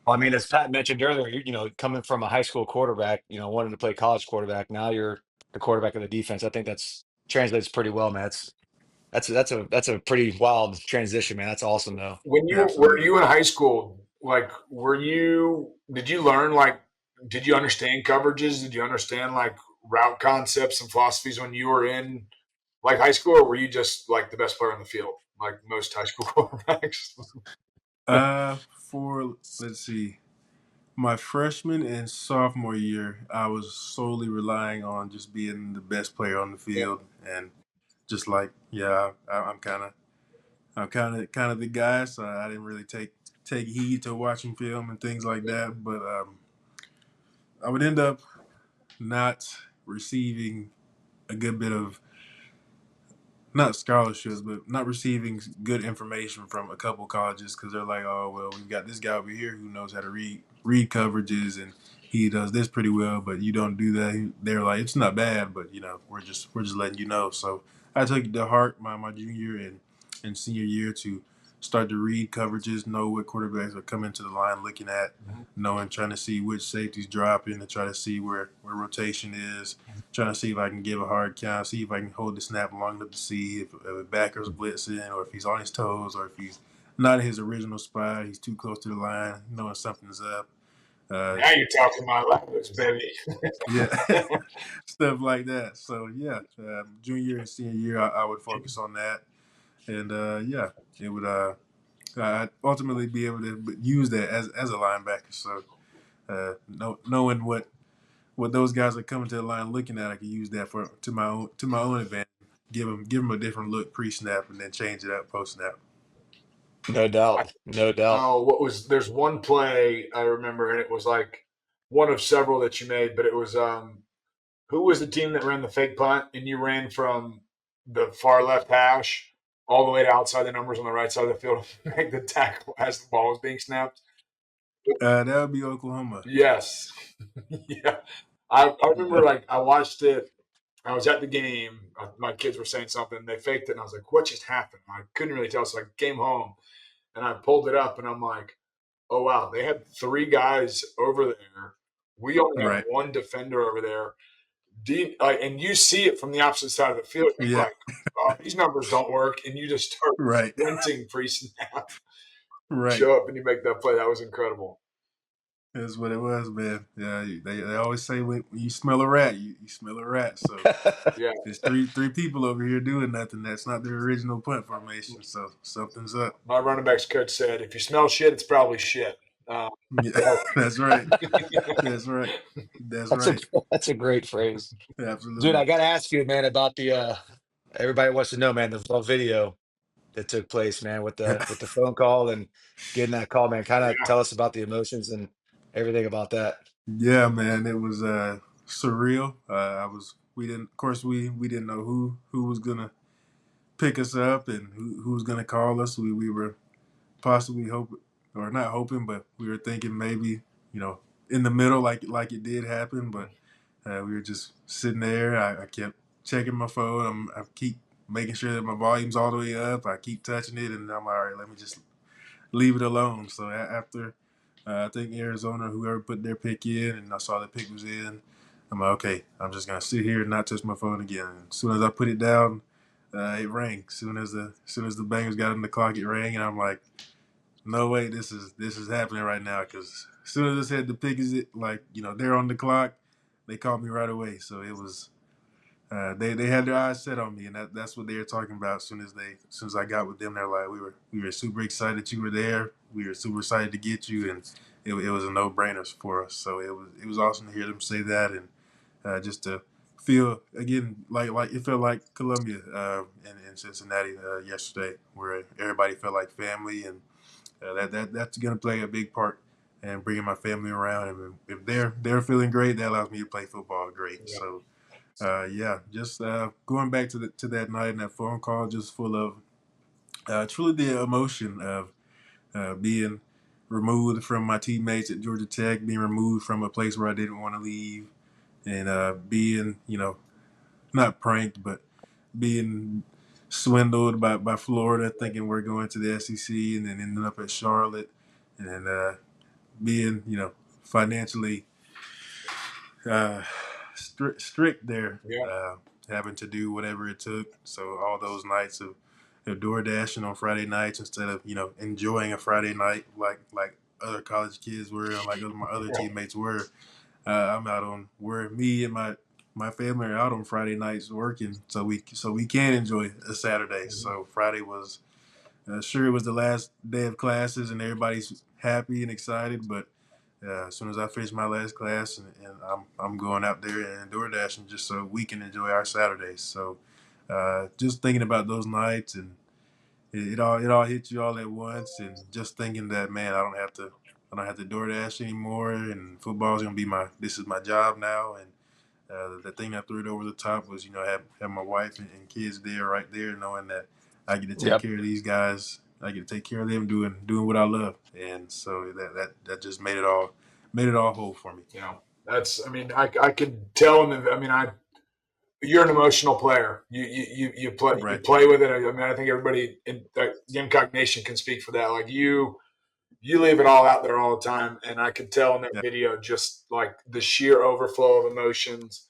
I mean, as Pat mentioned earlier, coming from a high school quarterback, wanting to play college quarterback, now you're the quarterback of the defense. I think that's translates pretty well, man. That's a pretty wild transition, man. That's awesome, though. When you were Absolutely. you in high school, like did you learn like did you understand coverages? Did you understand like route concepts and philosophies when you were in like high school, or were you just like the best player on the field, like most high school quarterbacks? For let's see, my freshman and sophomore year, I was solely relying on just being the best player on the Yeah. field, and just like I'm kind of the guy, so I didn't really take heed to watching film and things like that. But I would end up not receiving a good bit of not scholarships, but not receiving good information from a couple colleges because they're like, oh well, we've got this guy over here who knows how to read coverages and he does this pretty well, but you don't do that. They're like, it's not bad, but we're just letting you know. So I took it to heart my junior and senior year to start to read coverages, know what quarterbacks are coming to the line looking at, knowing, trying to see which safeties dropping, and try to see where rotation is, trying to see if I can give a hard count, see if I can hold the snap long enough to see if a backer's blitzing or if he's on his toes or if he's not in his original spot, he's too close to the line, knowing something's up. Now you're talking my language, baby. Yeah, stuff like that. So yeah, junior and senior year, I would focus on that, and yeah, it would. I'd ultimately be able to use that as a linebacker. So knowing what those guys are coming to the line looking at, I can use that to my own advantage. Give them a different look pre-snap and then change it up post-snap. No doubt. No doubt. Oh, there's one play I remember, and it was like one of several that you made, but it was who was the team that ran the fake punt and you ran from the far left hash all the way to outside the numbers on the right side of the field to make the tackle as the ball was being snapped? That would be Oklahoma. Yes. Yeah. I remember like I watched it. I was at the game. My kids were saying something. They faked it, and I was like, "What just happened?" I couldn't really tell, so I came home and I pulled it up, and I'm like, oh wow, they had 3 guys over there. We only have Right. 1 defender over there. And you see it from the opposite side of the field. You're Yeah. like, oh, these numbers don't work, and you just start Right. sprinting pre-snap, Right. show up, and you make that play. That was incredible. That's what it was, man. Yeah, they always say when you smell a rat, you smell a rat. So Yeah, there's three people over here doing nothing. That's not their original punt formation. So something's up. my running backs coach said, if you smell shit, it's probably shit. Yeah, that's right. That's right. That's That's a right. that's a great phrase. Dude, Absolutely. I gotta ask you, man, about the everybody wants to know, man, the little video that took place, man, with the phone call and getting that call, man. Kind of Yeah, tell us about the emotions and everything about that. Yeah, man. It was surreal. We didn't, of course, we didn't know who was gonna pick us up and who was gonna call us. We were possibly hoping, or not hoping, but we were thinking maybe, in the middle, like it did happen. But we were just sitting there. I kept checking my phone. I keep making sure that my volume's all the way up. I keep touching it, and I'm all right. Let me just leave it alone. So after I think Arizona, whoever put their pick in, and I saw the pick was in, I'm like, okay, I'm just gonna sit here and not touch my phone again. And as soon as I put it down, it rang. As soon as the Bengals got in the clock, it rang, and I'm like, no way, this is happening right now. Because as soon as I said the pick is it, like they're on the clock, they called me right away. So it was. They had their eyes set on me, and that's what they were talking about. As soon as I got with them, they're like, we were super excited that you were there. We were super excited to get you, and it was a no brainer for us. So it was awesome to hear them say that, and just to feel again like it felt like Columbia in Cincinnati yesterday, where everybody felt like family, and that's gonna play a big part in bringing my family around. And if they're feeling great, that allows me to play football great. yeah, So. Yeah, just going back to that night and that phone call, just full of truly the emotion of being removed from my teammates at Georgia Tech, being removed from a place where I didn't want to leave, and being, not pranked, but being swindled by Florida, thinking we're going to the SEC, and then ending up at Charlotte, and then being, financially strict there, yeah, having to do whatever it took. So all those nights of door dashing on Friday nights instead of enjoying a Friday night like other college kids were and like my other yeah, teammates were. I'm out on where me and my family are out on Friday nights working, so we can enjoy a Saturday. mhm, So Friday was sure it was the last day of classes and everybody's happy and excited, but as soon as I finish my last class, and I'm going out there and door dashing just so we can enjoy our Saturdays. So just thinking about those nights, and it all hits you all at once, and just thinking that, man, I don't have to door dash anymore, and football is gonna be this is my job now. And the thing that threw it over the top was have my wife and kids there right there, knowing that I get to take Yep. care of these guys. I get to take care of them doing what I love, and so that just made it all whole for me. yeah. That's. I mean, I could tell him. I mean, you're an emotional player. You Right. play with it. I mean, I think everybody in the Gamecock Nation can speak for that. Like you leave it all out there all the time, and I could tell in that Yeah. video just like the sheer overflow of emotions,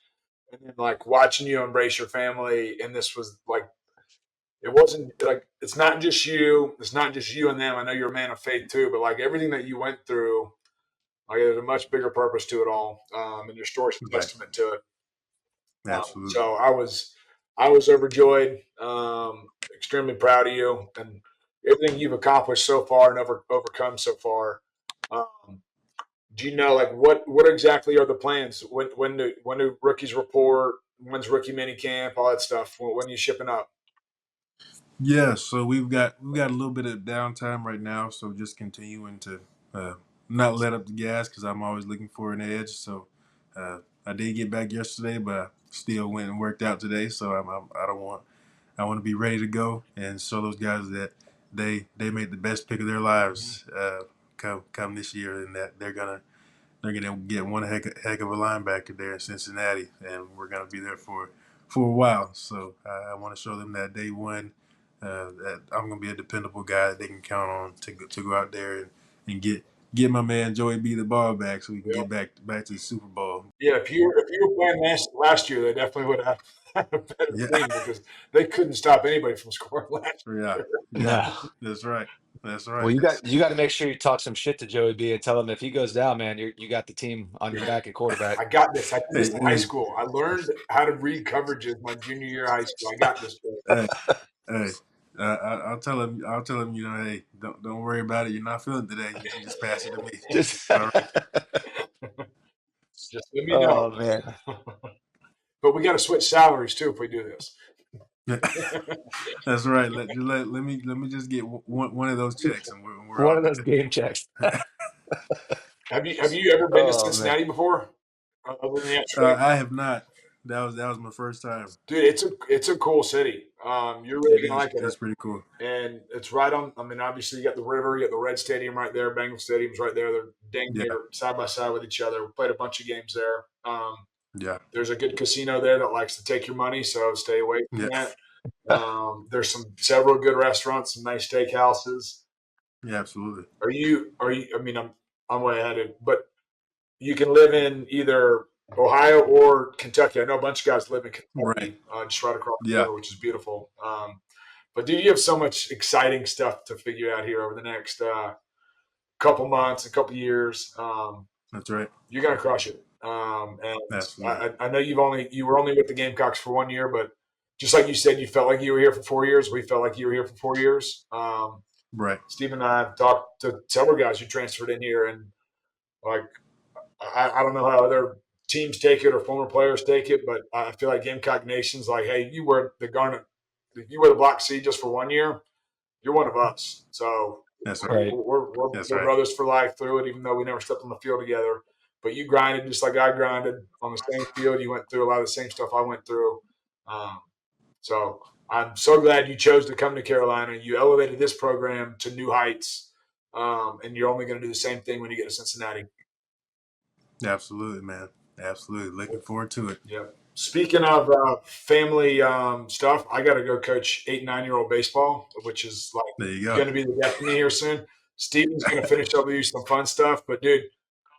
and then like watching you embrace your family. And this was like it wasn't like it's not just you. It's not just you and them. I know you're a man of faith too, but like everything that you went through, like there's a much bigger purpose to it all, and your story's a Right. testament to it. Absolutely. So I was overjoyed, extremely proud of you and everything you've accomplished so far and overcome so far. Um, do you know like what exactly are the plans? When do rookies report? When's rookie mini camp? All that stuff. When are you shipping up? Yeah. So we've got a little bit of downtime right now. So just continuing to uh, not let up the gas because I'm always looking for an edge. So I did get back yesterday, but I still went and worked out today. So I want to be ready to go and show those guys that they made the best pick of their lives come this year, and that they're gonna get one heck of a linebacker there in Cincinnati, and we're gonna be there for a while. So I want to show them that day one that I'm gonna be a dependable guy that they can count on to go out there and get get my man Joey B the ball back so we can get back to the Super Bowl. Yeah, if you were playing last year, they definitely would have had a better Yeah. team because they couldn't stop anybody from scoring last year. Yeah, No. that's right. That's right. Well, you got to make sure you talk some shit to Joey B and tell him if he goes down, man, you got the team on your back at quarterback. I got this. I did this Hey, in high school. I learned how to read coverages my junior year of high school. I got this. hey, I'll tell him. I'll tell him. Hey, don't worry about it. You're not feeling today. You can just pass it to me. Just All right. Just let me know. Oh man. But we got to switch salaries too if we do this. That's right. Let me just get one of those checks and we're One all of those good. game checks. Have you ever been to Oh, man. Cincinnati before? Other than that trip? I have not. That was my first time. Dude, it's a cool city. You're It really is. gonna like it. It's pretty cool. And it's right on. I mean, obviously you got the river, you got the Red Stadium right there, Bengal Stadium's right there. They're dang Yeah. near side by side with each other. We played a bunch of games there. Yeah. There's a good casino there that likes to take your money, so stay away from Yeah. that. There's several good restaurants, some nice steakhouses. Yeah. Absolutely. Are you? I mean, I'm way ahead of, but you can live in either Ohio or Kentucky. I know a bunch of guys live in Kentucky, just right across the Yeah. river, which is beautiful. But dude, you have so much exciting stuff to figure out here over the next couple months, a couple years. That's right. You're gonna crush it. And Absolutely. I know you were only with the Gamecocks for 1 year, but just like you said, you felt like you were here for 4 years. We felt like you were here for 4 years. Right. Steve and I have talked to several guys who transferred in here, and like I don't know how other teams take it or former players take it, but I feel like Gamecock Nation's like, hey, you were the Garnet, you were the Black Sea just for 1 year. You're one of us. So That's right. we're That's right. brothers for life through it, even though we never stepped on the field together. But you grinded just like I grinded on the same field. You went through a lot of the same stuff I went through. So I'm so glad you chose to come to Carolina. You elevated this program to new heights, and you're only going to do the same thing when you get to Cincinnati. Absolutely, man. Absolutely. Looking forward to it. Yeah. Speaking of family stuff, I got to go coach 8 and 9-year-old baseball, which is like There you go. going to be the death of me here soon. Steven's going to finish up with you some fun stuff, but dude,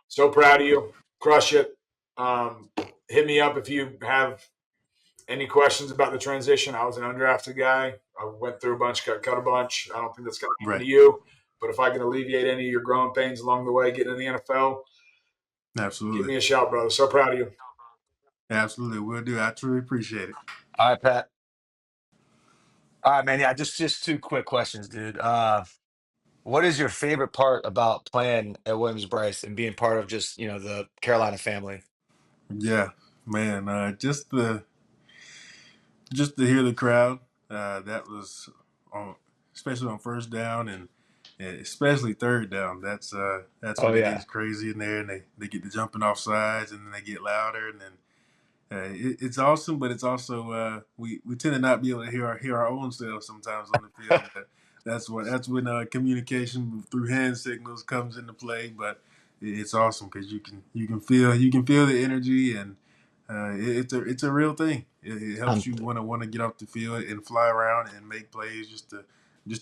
so proud of you. Crush it. Hit me up if you have any questions about the transition. I was an undrafted guy. I went through a bunch, got cut a bunch. I don't think that's going to happen to you, but if I can alleviate any of your growing pains along the way getting in the NFL, Absolutely. give me a shout, brother. So proud of you. Absolutely. Will do. I truly appreciate it. All right, Pat. All right, man. Yeah, just two quick questions, dude. What is your favorite part about playing at Williams-Brice and being part of just, the Carolina family? Yeah, man. Just to hear the crowd. That was especially on first down and especially third down. That's when Oh it yeah. gets crazy in there, and they get the jumping off sides, and then they get louder, and then it's awesome. But it's also we tend to not be able to hear our own selves sometimes on the field. But that's when communication through hand signals comes into play. But it's awesome because you can feel the energy, and it's a real thing. It helps Um, you want to get off the field and fly around and make plays just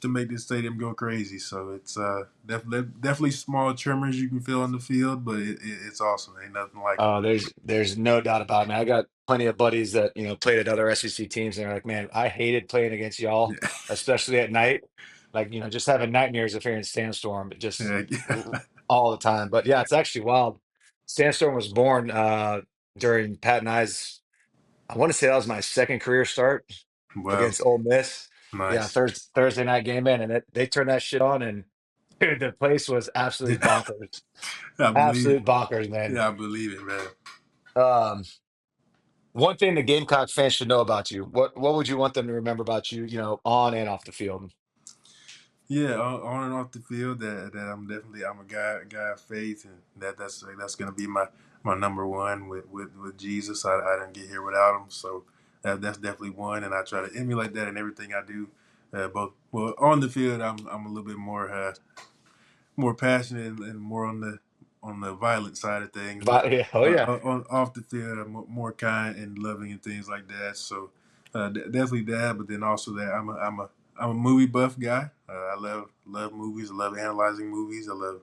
to make this stadium go crazy. So it's definitely small tremors you can feel on the field, but it's awesome. Ain't nothing like it. oh, there's no doubt about it, man. I got plenty of buddies that, played at other SEC teams, and they're like, man, I hated playing against y'all, Yeah. especially at night. Like, just having nightmares of hearing Sandstorm, just Yeah. all the time. But yeah, it's actually wild. Sandstorm was born during Pat and I's, I want to say that was my second career start Wow. against Ole Miss. Yeah, Nice. Thursday night game, man, and they turned that shit on, and dude, the place was absolutely bonkers. I believe it. Absolute bonkers, man. Yeah, I believe it, man. Um, One thing the Gamecock fans should know about you. What would you want them to remember about you, on and off the field? Yeah, on and off the field, that I'm a guy of faith, and that's gonna be my number one with Jesus. I didn't get here without him, so that's definitely one, and I try to emulate that in everything I do. Both on the field, I'm a little bit more passionate and more on the violent side of things, but Yeah, oh yeah. on off the field, I'm more kind and loving and things like that. So definitely that, but then also that I'm a movie buff guy. I love movies. I love analyzing movies. I love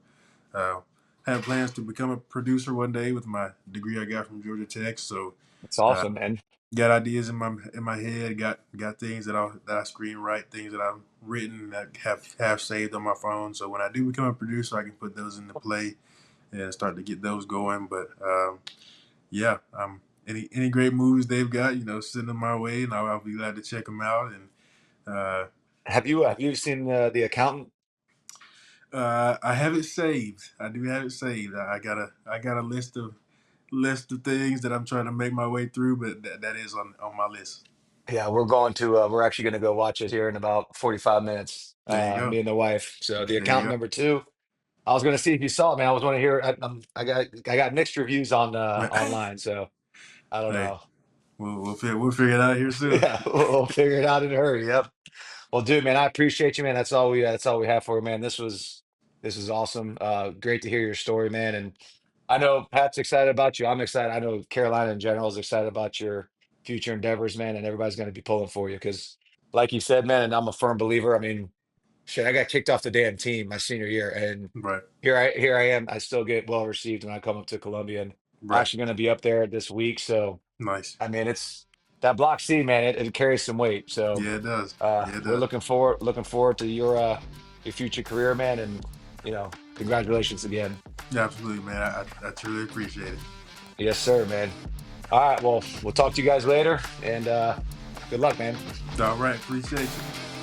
have plans to become a producer one day with my degree I got from Georgia Tech. So It's uh, awesome, man. got ideas in my head. Got things that I screenwrite, things that I've written that have saved on my phone. So when I do become a producer, I can put those into play and start to get those going. But yeah, any great movies they've got, send them my way, and I'll be glad to check them out. And Have you seen The Accountant? I have it saved. I do have it saved. I got a list of things that I'm trying to make my way through, but that is on my list. Yeah, we're actually gonna go watch it here in about 45 minutes. There you go. Me and the wife. So The There you Accountant go. number two. I was gonna see if you saw it, man. I was want to hear. I got mixed reviews on online, so I don't Hey, know. we'll figure it out here soon. Yeah, we'll figure it out in a hurry. Yep. Well, dude, man, I appreciate you, man. That's all we have for you, man. This is awesome. Great to hear your story, man. And I know Pat's excited about you. I'm excited. I know Carolina in general is excited about your future endeavors, man. And everybody's going to be pulling for you because, like you said, man, and I'm a firm believer. I mean, shit, I got kicked off the damn team my senior year, and Right. here I am. I still get well received when I come up to Columbia, and I'm Right. actually going to be up there this week. So, Nice. I mean, it's that block C, man. It carries some weight. So, Yeah, it does. Yeah, it we're does. looking forward to your future career, man. And congratulations again. Yeah, absolutely, man. I truly appreciate it. Yes, sir, man. All right. Well, we'll talk to you guys later, and good luck, man. All right. Appreciate you.